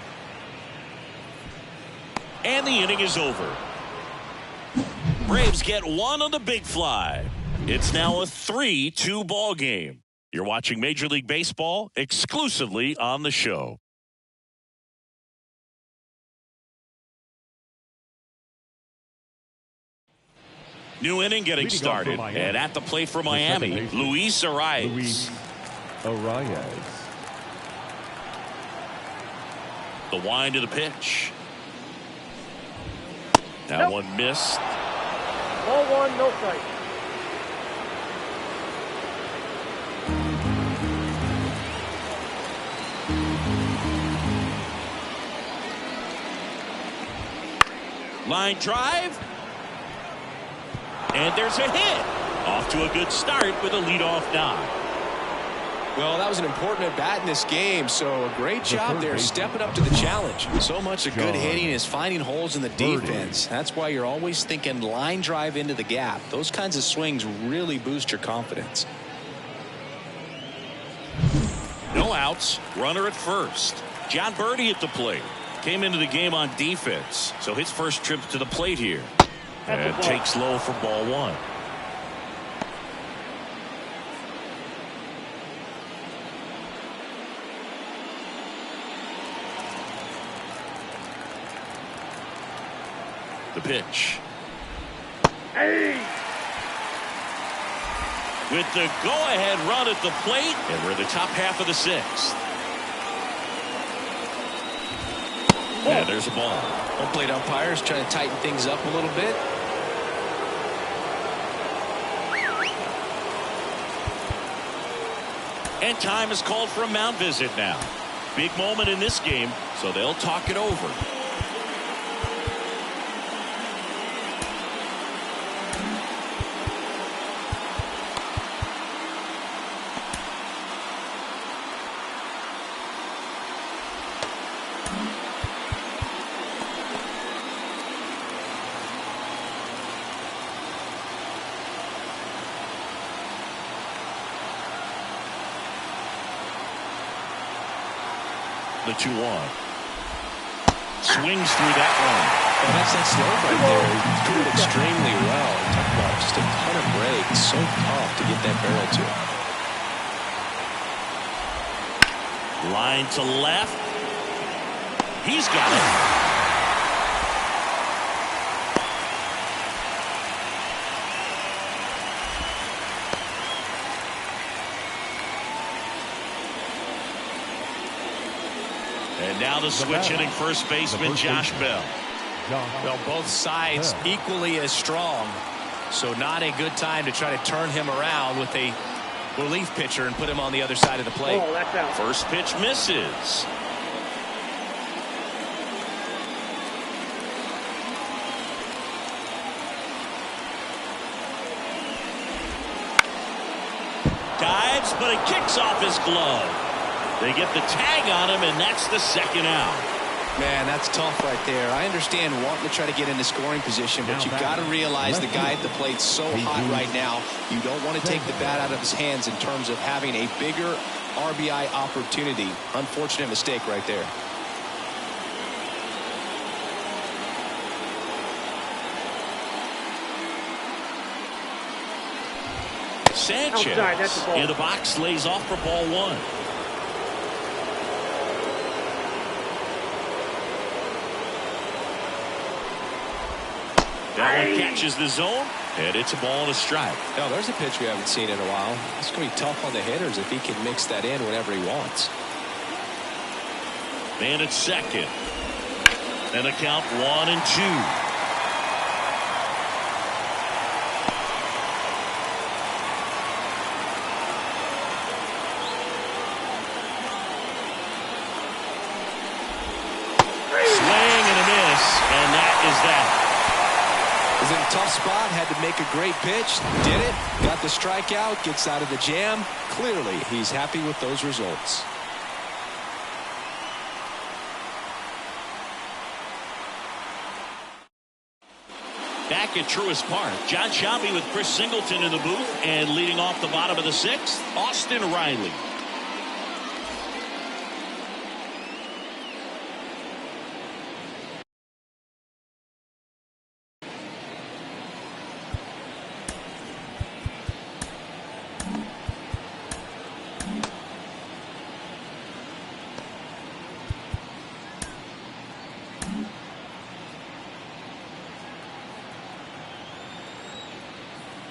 Speaker 1: And the inning is over. Braves get one on the big fly. It's now a 3-2 ball game. You're watching Major League Baseball exclusively on the show. New inning getting started. And at the plate for Miami, Luis Arias. The wind of the pitch. That one missed.
Speaker 5: Ball 1, no strike.
Speaker 1: Line drive. And there's a hit. Off to a good start with a leadoff knock.
Speaker 2: Well, that was an important at-bat in this game, so a great job there stepping up to the challenge. So much of good hitting is finding holes in the defense. That's why you're always thinking line drive into the gap. Those kinds of swings really boost your confidence.
Speaker 1: No outs, runner at first. John Birdie at the plate. Came into the game on defense, so his first trip to the plate here. And takes low for ball 1. The pitch.
Speaker 5: Hey!
Speaker 1: With the go-ahead run at the plate, and we're in the top half of the 6th. And there's a ball.
Speaker 2: Home plate umpires trying to tighten things up a little bit.
Speaker 1: And time is called for a mound visit now. Big moment in this game, so they'll talk it over. The 2-1. Swings through that one.
Speaker 2: Well, that's that slope right there. He's doing it extremely well. Talk about just a ton of breaks. So tough to get that barrel to.
Speaker 1: Line to left. He's got it. And now the switch hitting first baseman Josh Bell.
Speaker 3: Well, both sides equally as strong. So not a good time to try to turn him around with a relief pitcher and put him on the other side of the plate.
Speaker 5: Oh, that's out.
Speaker 1: First pitch misses. swings, but it kicks off his glove. They get the tag on him, and that's the second out.
Speaker 2: Man, that's tough right there. I understand wanting to try to get into scoring position, but you've got to realize the guy at the plate's so hot right now. You don't want to take the bat out of his hands in terms of having a bigger RBI opportunity. Unfortunate mistake right there.
Speaker 1: Sanchez in the box lays off for ball one. That one catches the zone, and it's a ball and a strike.
Speaker 3: Now, there's a pitch we haven't seen in a while. It's going to be tough on the hitters if he can mix that in whenever he wants.
Speaker 1: Man at second. And a count 1-2.
Speaker 3: In a tough spot, had to make a great pitch, did it, got the strikeout, gets out of the jam. Clearly, he's happy with those results.
Speaker 1: Back at Truist Park, John Shelby with Chris Singleton in the booth, and leading off the bottom of the sixth, Austin Riley.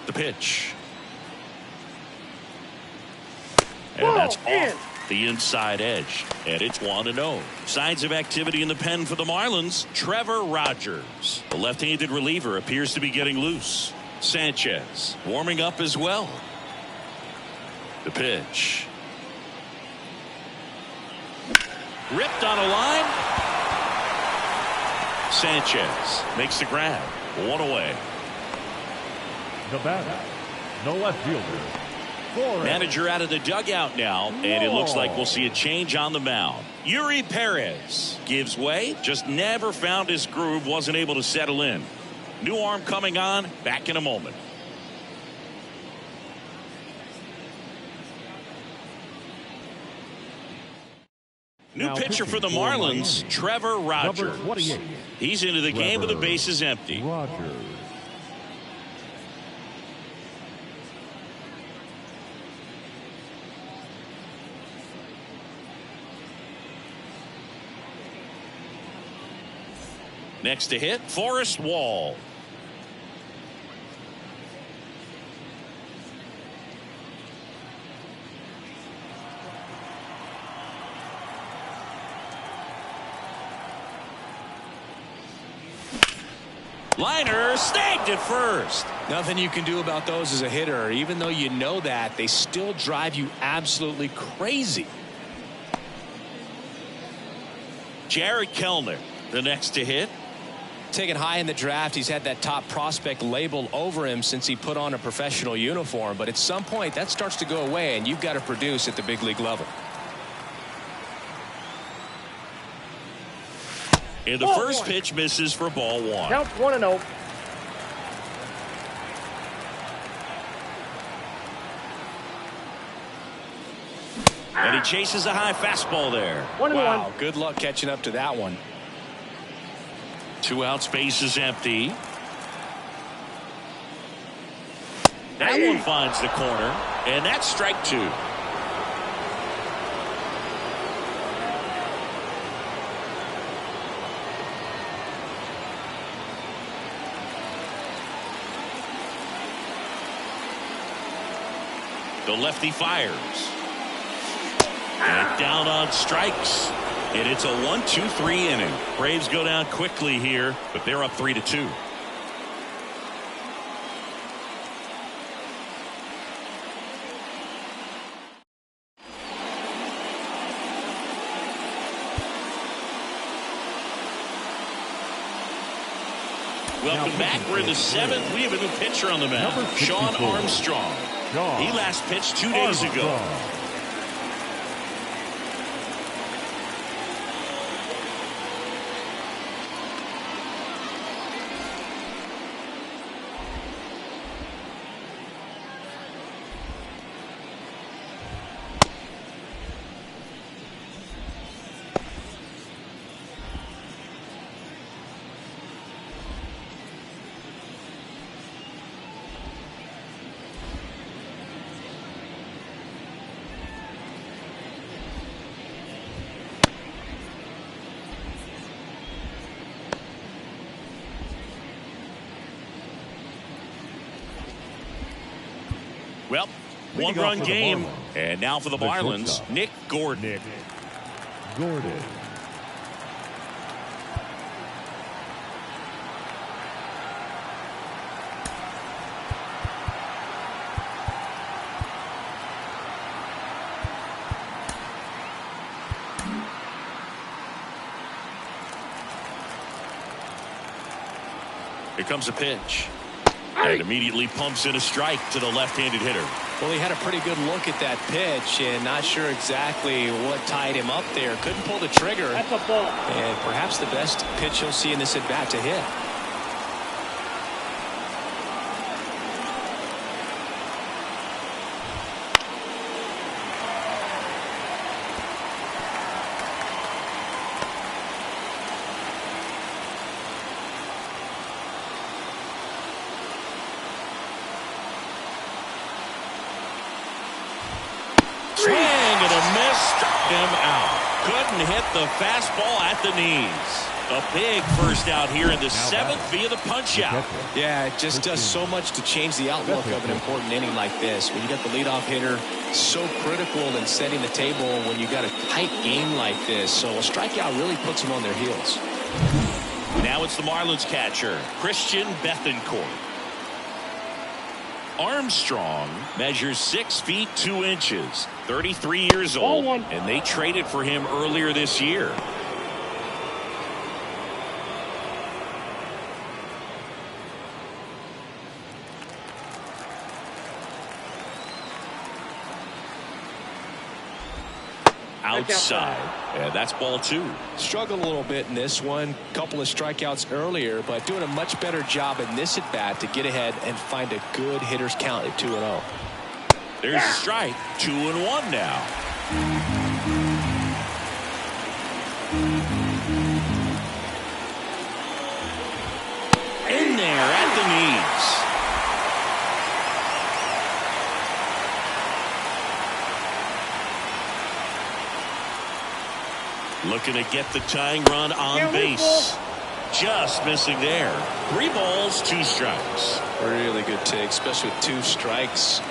Speaker 1: The pitch. And that's off the inside edge. And it's 1-0. Signs of activity in the pen for the Marlins. Trevor Rogers, the left-handed reliever, appears to be getting loose. Sanchez warming up as well. The pitch. Ripped on a line. Sanchez makes the grab. One away.
Speaker 4: The batter, no left fielder. Flores.
Speaker 1: Manager out of the dugout now, and it looks like we'll see a change on the mound. Yuri Perez gives way, just never found his groove, wasn't able to settle in. New arm coming on, back in a moment. New pitcher for the Marlins, Trevor Rogers. He's into the game with the bases empty.
Speaker 4: Rogers.
Speaker 1: Next to hit, Forrest Wall. Liner snagged at first.
Speaker 3: Nothing you can do about those as a hitter. Even though you know that, they still drive you absolutely crazy.
Speaker 1: Jared Kellner, the next to hit.
Speaker 3: Taken high in the draft, he's had that top prospect label over him since he put on a professional uniform. But at some point, that starts to go away, and you've got to produce at the big league level.
Speaker 1: And the first pitch misses for ball one.
Speaker 5: Count 1-0.
Speaker 1: And he chases a high fastball there.
Speaker 5: 1-1.
Speaker 3: Wow, good luck catching up to that one.
Speaker 1: 2 out, space is empty. That one finds the corner, and that's strike 2. The lefty fires. And down on strikes. And it's a 1-2-3 inning. Braves go down quickly here, but they're up 3-2. Welcome back. We're in the 7th. We have a new pitcher on the mound, Sean Armstrong. He last pitched 2 days ago. Well, one-run game. And now for the Marlins, Nick Gordon. Here comes a pitch. And immediately pumps in a strike to the left-handed hitter.
Speaker 3: Well, he had a pretty good look at that pitch and not sure exactly what tied him up there. Couldn't pull the trigger.
Speaker 5: That's a ball.
Speaker 3: And perhaps the best pitch he'll see in this at-bat to hit.
Speaker 1: Swing and a miss, struck him out. Couldn't hit the fastball at the knees. A big first out here in the 7th via the punch out.
Speaker 3: Yeah, it just does so much to change the outlook of an important inning like this. When you got the leadoff hitter, so critical in setting the table when you got a tight game like this. So a strikeout really puts them on their heels.
Speaker 1: Now it's the Marlins catcher, Christian Bethancourt. Armstrong measures 6 feet 2 inches, 33 years old, and they traded for him earlier this year. Outside, and that's ball 2.
Speaker 3: Struggled a little bit in this one. Couple of strikeouts earlier, but doing a much better job in this at bat to get ahead and find a good hitter's count at 2-0.
Speaker 1: There's a strike. 2-1 now. In there at the knees. Looking to get the tying run on base. Just missing there. 3 balls, 2 strikes.
Speaker 3: Really good take, especially with 2 strikes.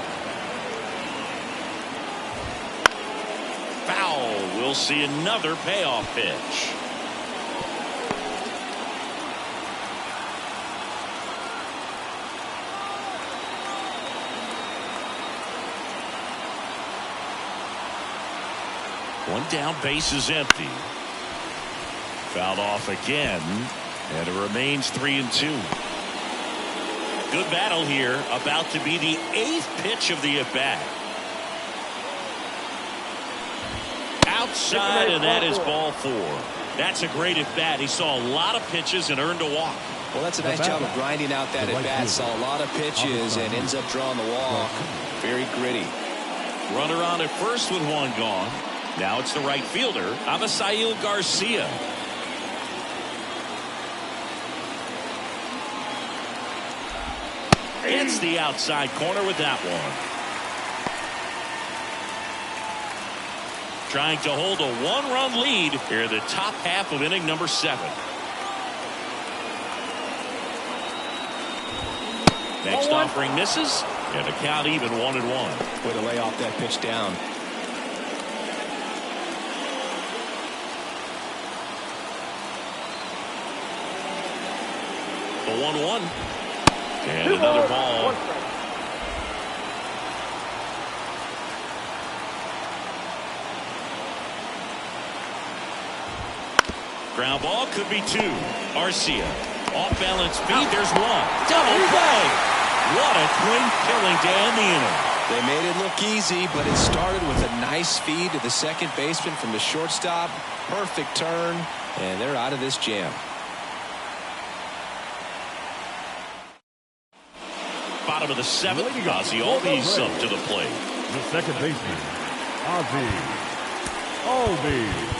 Speaker 1: Foul. We'll see another payoff pitch. One down, base is empty. Fouled off again, and it remains 3-2. Good battle here, about to be the 8th pitch of the at-bat. Outside, and that is ball 4. That's a great at-bat. He saw a lot of pitches and earned a walk.
Speaker 3: Well, that's a nice job of grinding out that at-bat. Saw a lot of pitches and ends up drawing the walk. Very gritty.
Speaker 1: Runner on at first with 1 gone. Now it's the right fielder, Avisail Garcia. It's the outside corner with that one. Trying to hold a 1-run lead here in the top half of inning number 7. Next offering misses, and the count even 1-1.
Speaker 3: Way to lay off that pitch down.
Speaker 1: The 1-1. And another ball. Ground ball could be 2. Garcia. Off balance feet. There's 1. Double play. What a quick killing to end the inning.
Speaker 2: They made it look easy, but it started with a nice feed to the second baseman from the shortstop. Perfect turn, and they're out of this jam.
Speaker 1: Bottom of the seventh, Ozzie Albies up to the plate.
Speaker 4: The second baseman, Ozzie Albies.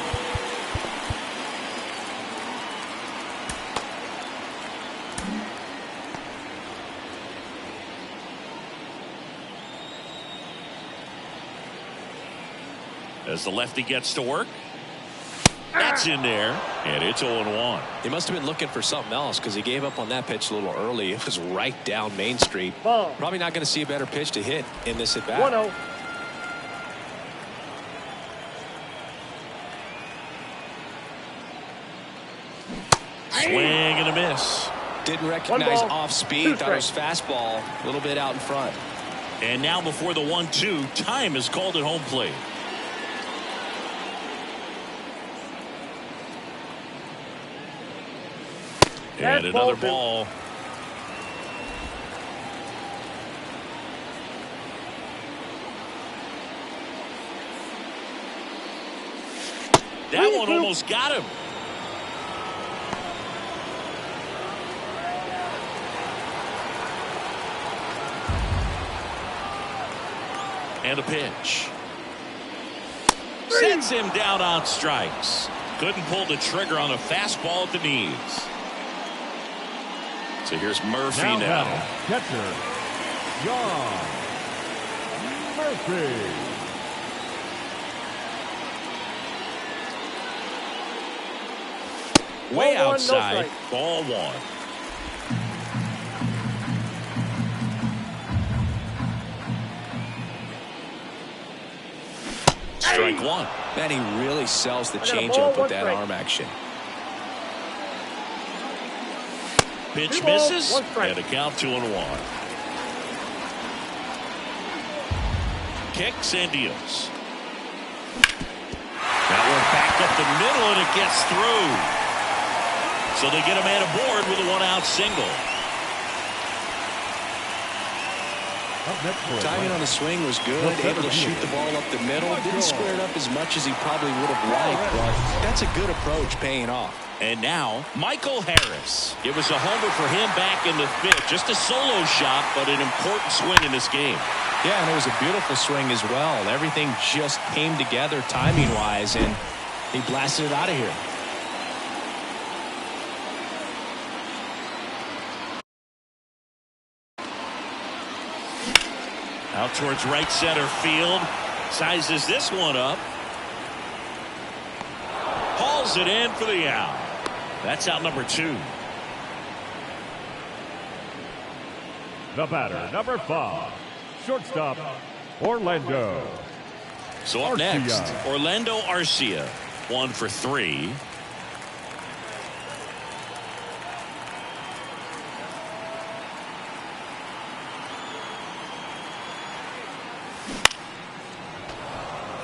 Speaker 1: As the lefty gets to work. That's in there, and it's 0-1.
Speaker 3: He must have been looking for something else because he gave up on that pitch a little early. It was right down Main Street.
Speaker 5: Ball.
Speaker 3: Probably not going to see a better pitch to hit in this at bat.
Speaker 5: 1-0.
Speaker 1: Swing and a miss.
Speaker 3: Didn't recognize
Speaker 5: 1 ball,
Speaker 3: off speed.
Speaker 5: 2
Speaker 3: Thought it was
Speaker 5: strikes.
Speaker 3: fastball a little bit out in front.
Speaker 1: And now before the 1-2, time is called at home plate. And
Speaker 5: That's
Speaker 1: another
Speaker 5: ball 2.
Speaker 1: ball. That one almost got him. And a pitch. Sends him down on strikes. Couldn't pull the trigger on a fastball at the knees. So here's Murphy now.
Speaker 4: Catcher, John Murphy.
Speaker 1: Way
Speaker 5: Ball 1, no
Speaker 1: outside.
Speaker 5: strike.
Speaker 1: Ball 1. Strike 1.
Speaker 2: Man, he really sells the
Speaker 5: I got a ball,
Speaker 2: changeup with
Speaker 5: 1
Speaker 2: that
Speaker 5: strike.
Speaker 2: arm action.
Speaker 1: Pitch
Speaker 5: 2 balls,
Speaker 1: misses.
Speaker 5: 1 strike.
Speaker 1: And a count 2-1. Kicks and deals. That one back up the middle, and it gets through. So they get a man aboard with a 1-out single.
Speaker 4: Up next for
Speaker 2: Timing on the swing was good. Able to shoot the ball up the middle. Didn't square it up as much as he probably would have liked, but that's a good approach paying off.
Speaker 1: And now, Michael Harris. It was a homer for him back in the fifth. Just a solo shot, but an important swing in this game.
Speaker 3: Yeah, and it was a beautiful swing as well. Everything just came together timing-wise, and he blasted it out of here.
Speaker 1: Out towards right center field. Sizes this one up. Hauls it in for the out. That's out number 2.
Speaker 4: the batter, number 5, shortstop, Orlando.
Speaker 1: So up
Speaker 4: Arcia.
Speaker 1: next, Orlando Arcia, 1 for 3.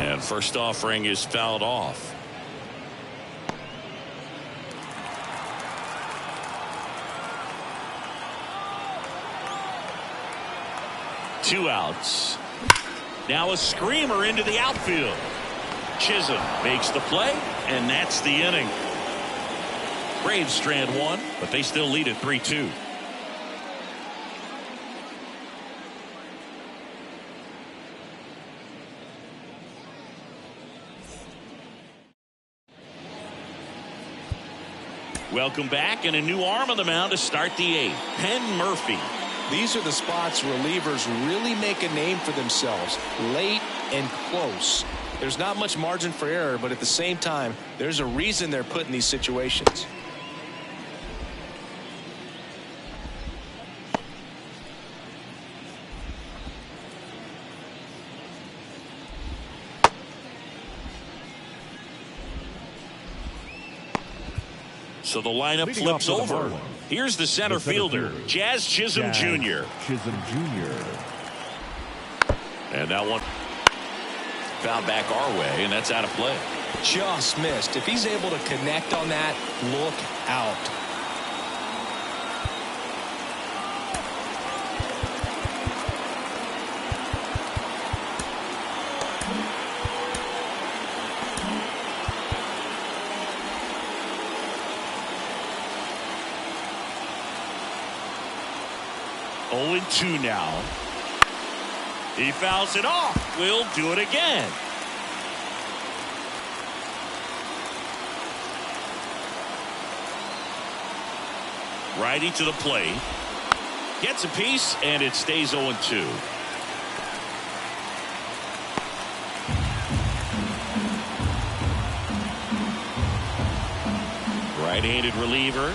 Speaker 1: And first offering is fouled off. Two outs. Now a screamer into the outfield. Chisholm makes the play, and that's the inning. Braves strand 1, but they still lead at 3-2. Welcome back, and a new arm on the mound to start the 8th. Penn Murphy.
Speaker 2: These are the spots relievers really make a name for themselves. Late and close. There's not much margin for error, but at the same time, there's a reason they're put in these situations.
Speaker 1: So the lineup
Speaker 4: Leading
Speaker 1: flips
Speaker 4: off for the
Speaker 1: over.
Speaker 4: Marlins.
Speaker 1: Here's the center fielder, Jazz Chisholm Jr.
Speaker 4: Chisholm Jr.
Speaker 1: And that one fouled back our way, and that's out of play.
Speaker 2: Just missed. If he's able to connect on that, look out.
Speaker 1: 0-2 now. He fouls it off. We'll do it again. Righty to the plate. Gets a piece, and it stays 0-2. Right-handed reliever.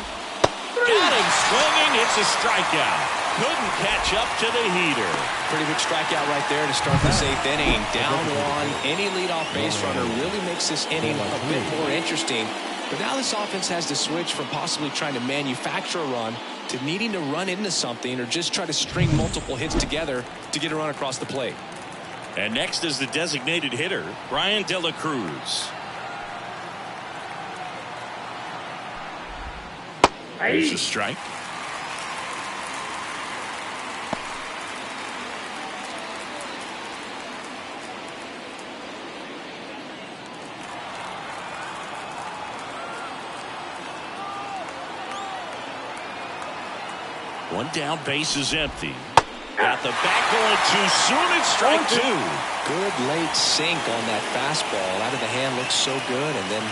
Speaker 1: Got him swinging. It's a strikeout. Couldn't catch up to the heater.
Speaker 3: Pretty good strikeout right there to start this 8th inning. Down one. Any leadoff base runner really makes this inning a bit more interesting. But now this offense has to switch from possibly trying to manufacture a run to needing to run into something or just try to string multiple hits together to get a run across the plate.
Speaker 1: And next is the designated hitter, Brian De La Cruz. There's a strike. One down, base is empty. Got the bat going too soon. It's strike 2.
Speaker 3: Good late sink on that fastball. Out of the hand looks so good, and then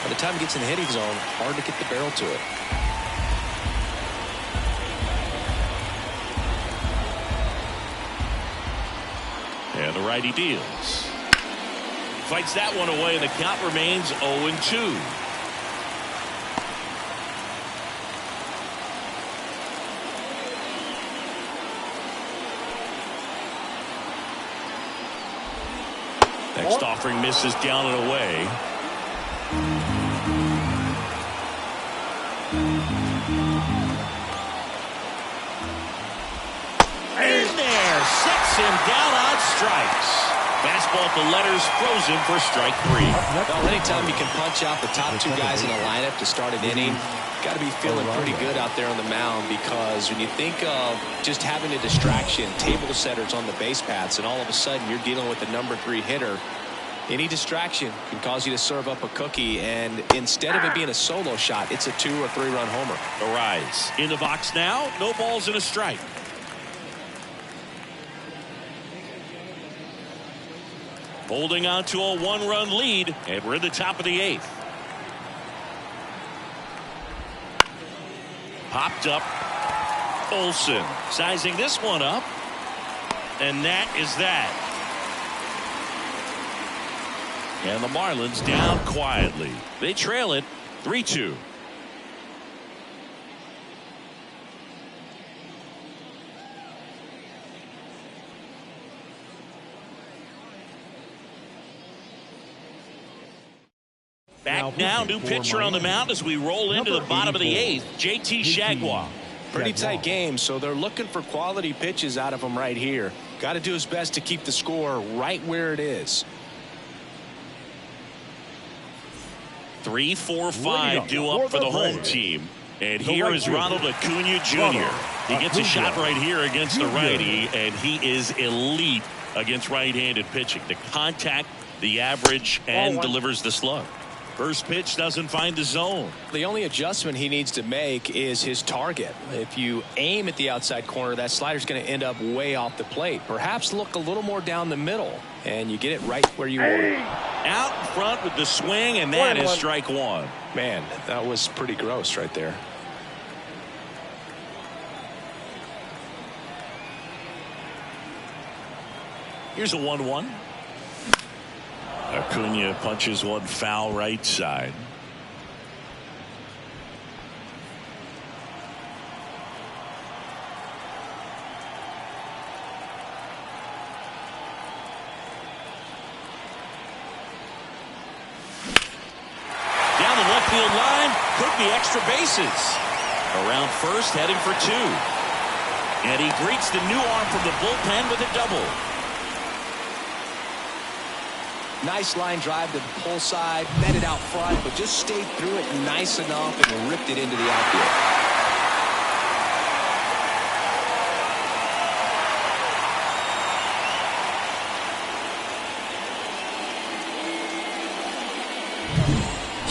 Speaker 3: by the time it gets in the hitting zone, hard to get the barrel to it.
Speaker 1: And the righty deals. Fights that one away, and the count remains 0-2. Next offering misses down and away. In there, sets him down on strikes. Fastball at the letters, frozen for strike 3.
Speaker 3: Well, anytime you can punch out the top 2 guys in a lineup to start an inning, got to be feeling pretty good out there on the mound, because when you think of just having a distraction, table setters on the base paths, and all of a sudden you're dealing with the number 3 hitter, any distraction can cause you to serve up a cookie, and instead of it being a solo shot, it's a 2 or 3 run homer.
Speaker 1: The rise in the box now, no balls and a strike. Holding on to a 1-run lead, and we're in the top of the 8th. Popped up. Olsen sizing this one up. And that is that. And the Marlins down quietly. They trail it 3-2. Back now, new pitcher on the mound as we roll into the bottom of the 8th, JT Shagwah.
Speaker 3: Pretty tight game, so they're looking for quality pitches out of him right here. Got to do his best to keep the score right where it is.
Speaker 1: 3, 4, 5 due up for the home team. And here is Ronald Acuna Jr. He gets a shot right here against the righty, and he is elite against right-handed pitching. The contact, the average, and delivers the slug. First pitch doesn't find the zone.
Speaker 3: The only adjustment he needs to make is his target. If you aim at the outside corner, that slider's going to end up way off the plate. Perhaps look a little more down the middle, and you get it right where you want it.
Speaker 1: Out in front with the swing, and that is strike 1.
Speaker 3: Man, that was pretty gross right there.
Speaker 1: Here's a 1-1. Acuna punches one foul right side. Down the left field line, could be extra bases. Around first, heading for 2. And he greets the new arm from the bullpen with a double.
Speaker 3: Nice line drive to the pull side, met it out front, but just stayed through it nice enough and ripped it into the outfield.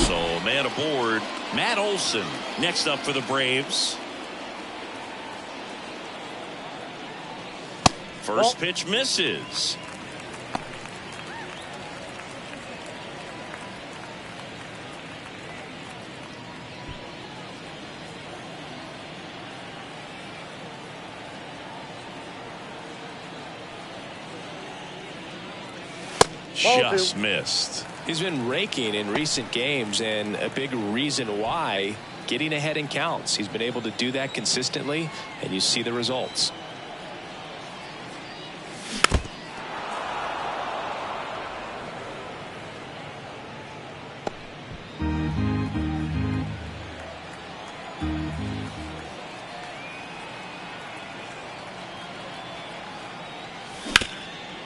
Speaker 1: So, man aboard, Matt Olson next up for the Braves. First pitch misses. Just missed.
Speaker 3: He's been raking in recent games, and a big reason why, getting ahead in counts. He's been able to do that consistently, and you see the results.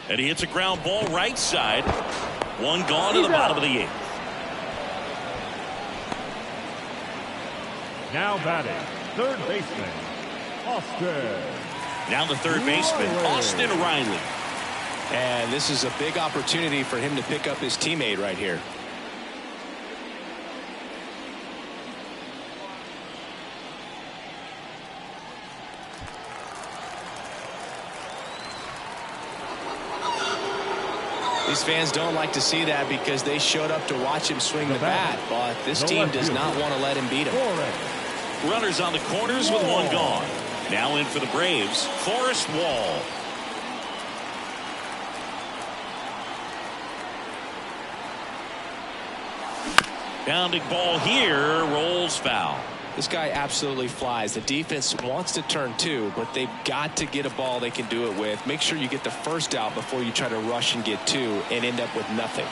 Speaker 1: And he hits a ground ball right side. One gone to the bottom of the 8th.
Speaker 4: Now batting, third baseman, Austin.
Speaker 1: Now the third baseman, Austin Riley.
Speaker 3: And this is a big opportunity for him to pick up his teammate right here. These fans don't like to see that because they showed up to watch him swing the bat, but this team does not want to let him beat him.
Speaker 1: Runners on the corners with one gone. Now in for the Braves, Forrest Wall. Pounding ball here, rolls foul.
Speaker 3: This guy absolutely flies. The defense wants to turn two, but they've got to get a ball they can do it with. Make sure you get the first out before you try to rush and get two and end up with nothing.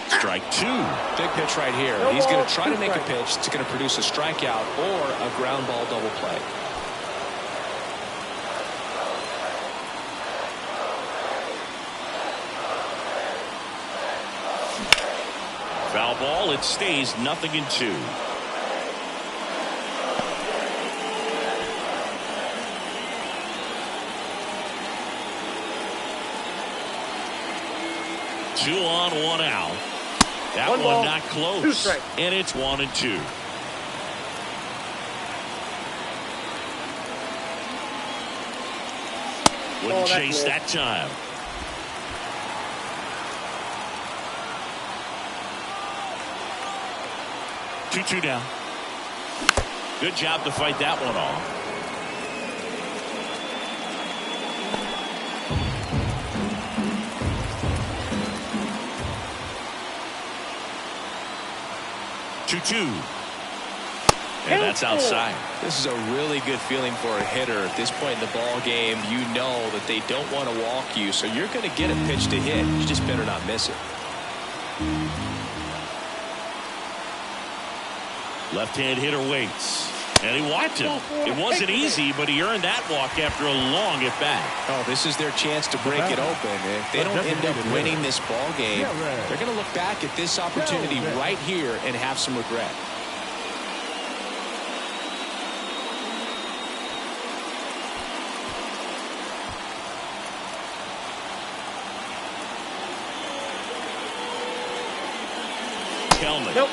Speaker 1: Strike two.
Speaker 3: Big pitch right here. He's going to try to make a pitch that's going to produce a strikeout or a ground ball double play.
Speaker 1: Foul ball. It stays 0-2. Two on, one out. That one not close. And it's 1-2. Wouldn't chase that time. Two down. Good job to fight that one off. Two. And that's outside.
Speaker 3: This is a really good feeling for a hitter at this point in the ball game. You know that they don't want to walk you, so you're going to get a pitch to hit. You just better not miss it.
Speaker 1: Left-hand hitter waits. And he walked him. It wasn't easy, but he earned that walk after a long at-bat.
Speaker 3: Oh, this is their chance to break it open. If they don't end up winning this ball game, they're going to look back at this opportunity right here and have some regret.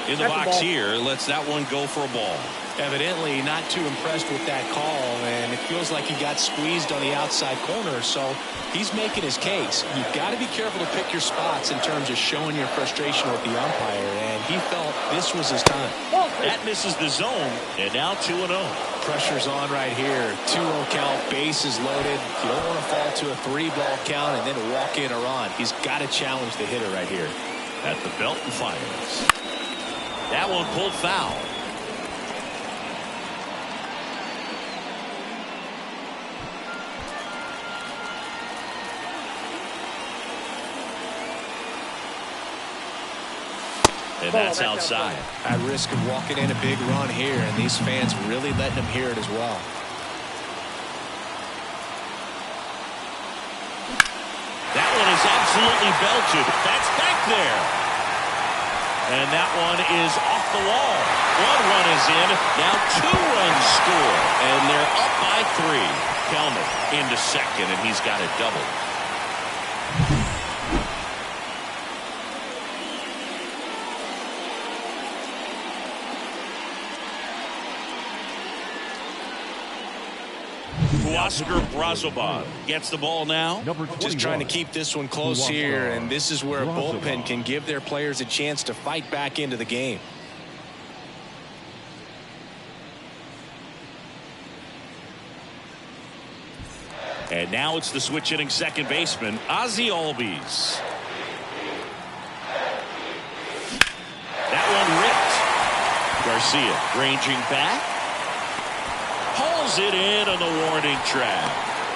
Speaker 1: In the box here, lets that one go for a ball.
Speaker 3: Evidently not too impressed with that call, and it feels like he got squeezed on the outside corner, so he's making his case. You've got to be careful to pick your spots in terms of showing your frustration with the umpire, and he felt this was his time.
Speaker 1: That misses the zone, and now 2-0.
Speaker 3: Pressure's on right here. 2-0 count, bases loaded. You don't want to fall to a 3-ball count and then walk in or on. He's got to challenge the hitter right here.
Speaker 1: At the belt and fires. That one pulled foul. And that's outside.
Speaker 3: At risk of walking in a big run here, and these fans really letting him hear it as well.
Speaker 1: That one is absolutely belted. That's back there. And that one is off the wall. One run is in. Now 2 runs score. And they're up by 3. Kelman into second, and he's got a double. Huascar Brazoban gets the ball now.
Speaker 3: Just trying to keep this one close here, and this is where a bullpen can give their players a chance to fight back into the game.
Speaker 1: And now it's the switch hitting second baseman, Ozzie Albies. That one ripped. Garcia ranging back. Hauls it in on the warning track.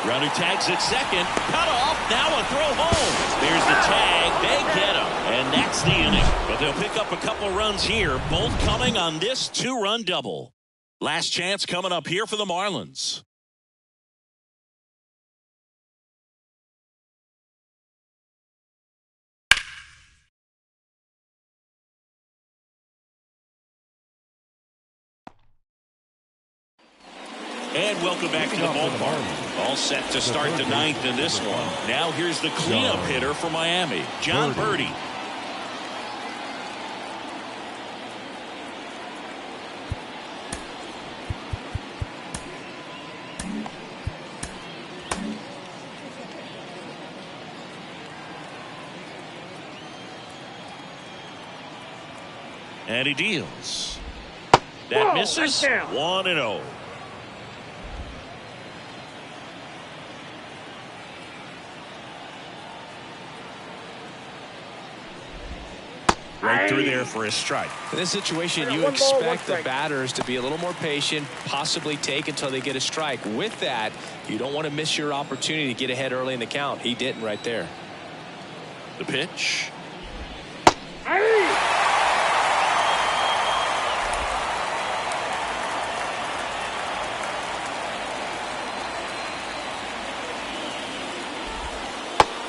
Speaker 1: Runner tags at second. Cut off. Now a throw home. There's the tag. They get him. And that's the inning. But they'll pick up a couple runs here, both coming on this two-run double. Last chance coming up here for the Marlins. And welcome back to the ballpark. All set to start the ninth in this one. Now here's the cleanup hitter for Miami, John Birdie. And he deals. That misses. 1-0. Right through there for a strike.
Speaker 3: In this situation, you expect the batters to be a little more patient, possibly take until they get a strike. With that, you don't want to miss your opportunity to get ahead early in the count. He didn't right there.
Speaker 1: The pitch.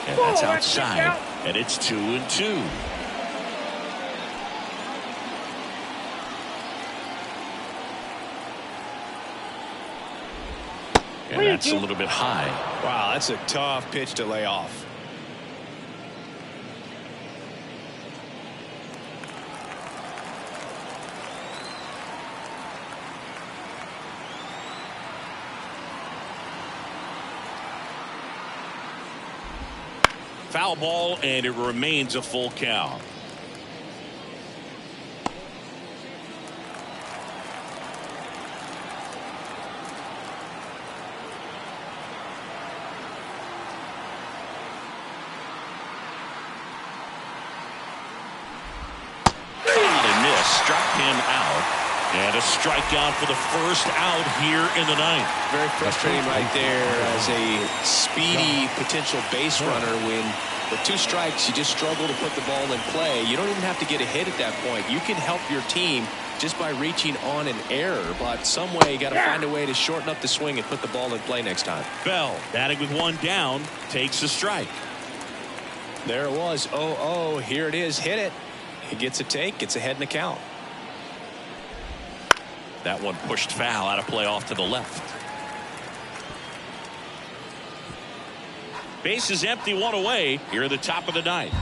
Speaker 1: And that's outside, and it's 2-2. And that's a little bit high.
Speaker 3: Wow, that's a tough pitch to lay off.
Speaker 1: Foul ball, and it remains a full count. Struck him out, and a strikeout for the first out here in the ninth.
Speaker 3: Very frustrating right there as a speedy potential base runner. When with two strikes you just struggle to put the ball in play. You don't even have to get a hit at that point. You can help your team just by reaching on an error, but some way you got to find a way to shorten up the swing and put the ball in play next time.
Speaker 1: Bell, batting with one down, takes a strike.
Speaker 3: There it was. 0-0. Here it is. Hit it. He gets a take, gets ahead in the count.
Speaker 1: That one pushed foul, out of play off to the left. Base is empty, one away here at the top of the ninth.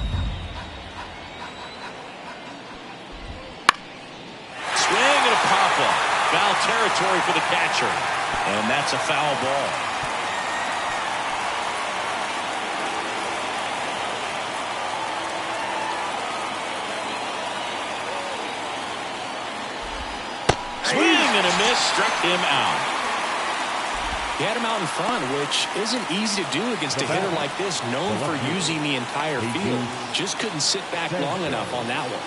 Speaker 1: Swing and a pop-up. Foul territory for the catcher. And that's a foul ball. And a miss, struck him out.
Speaker 3: He had him out in front, which isn't easy to do against a hitter like this, known for using the entire field. Just couldn't sit back long enough on that one.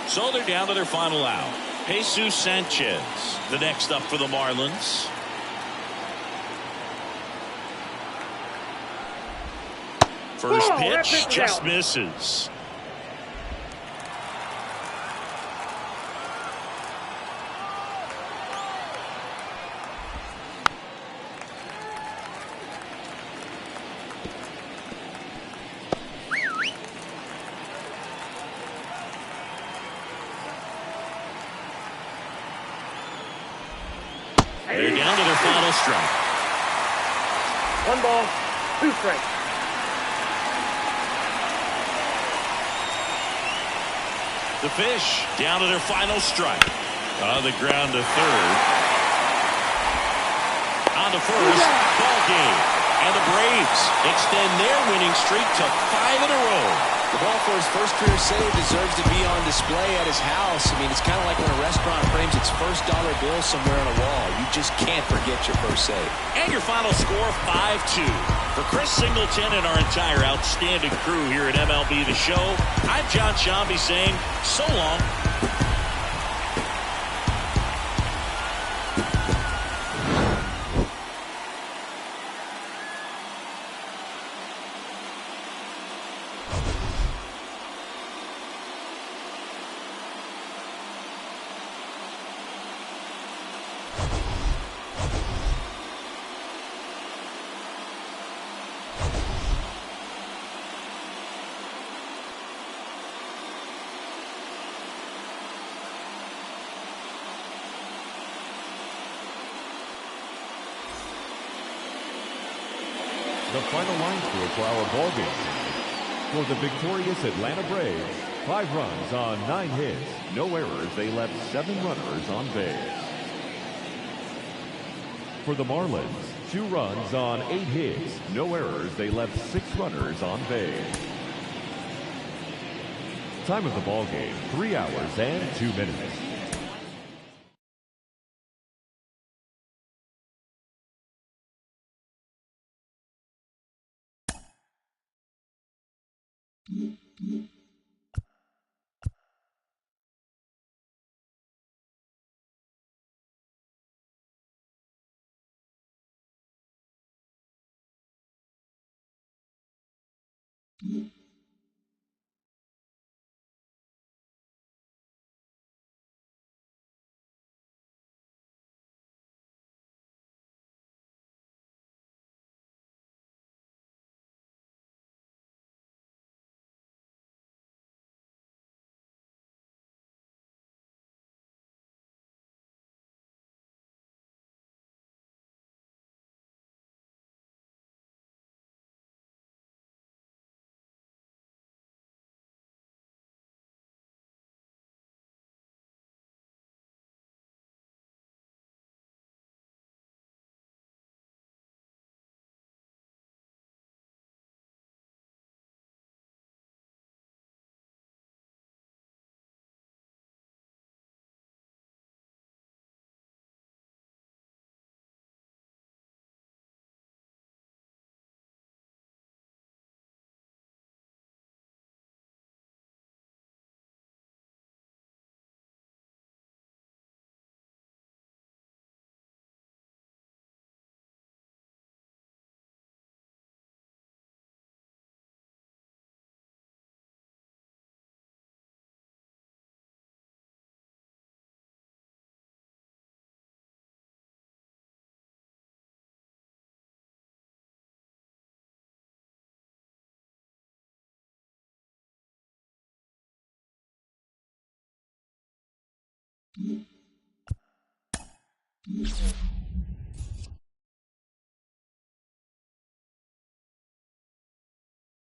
Speaker 1: So they're down to their final out. Jesus Sanchez, the next up for the Marlins. First pitch just misses. They're down to their final strike.
Speaker 5: 1 ball, 2 strikes.
Speaker 1: The fish down to their final strike. On the ground to third. On to first, ball game. And the Braves extend their winning streak to 5 in a row.
Speaker 3: The ball for his first career save deserves to be on display at his house. I mean, it's kind of like when a restaurant frames its first dollar bill somewhere on a wall. You just can't forget your first save.
Speaker 1: And your final score, 5-2. For Chris Singleton and our entire outstanding crew here at MLB The Show, I'm John Shambi saying so long.
Speaker 4: The final line score for our ball game tonight. For the victorious Atlanta Braves, 5 runs on 9 hits, no errors. They left 7 runners on base. For the Marlins, 2 runs on 8 hits, no errors. They left 6 runners on base. Time of the ball game, 3 hours and 2 minutes.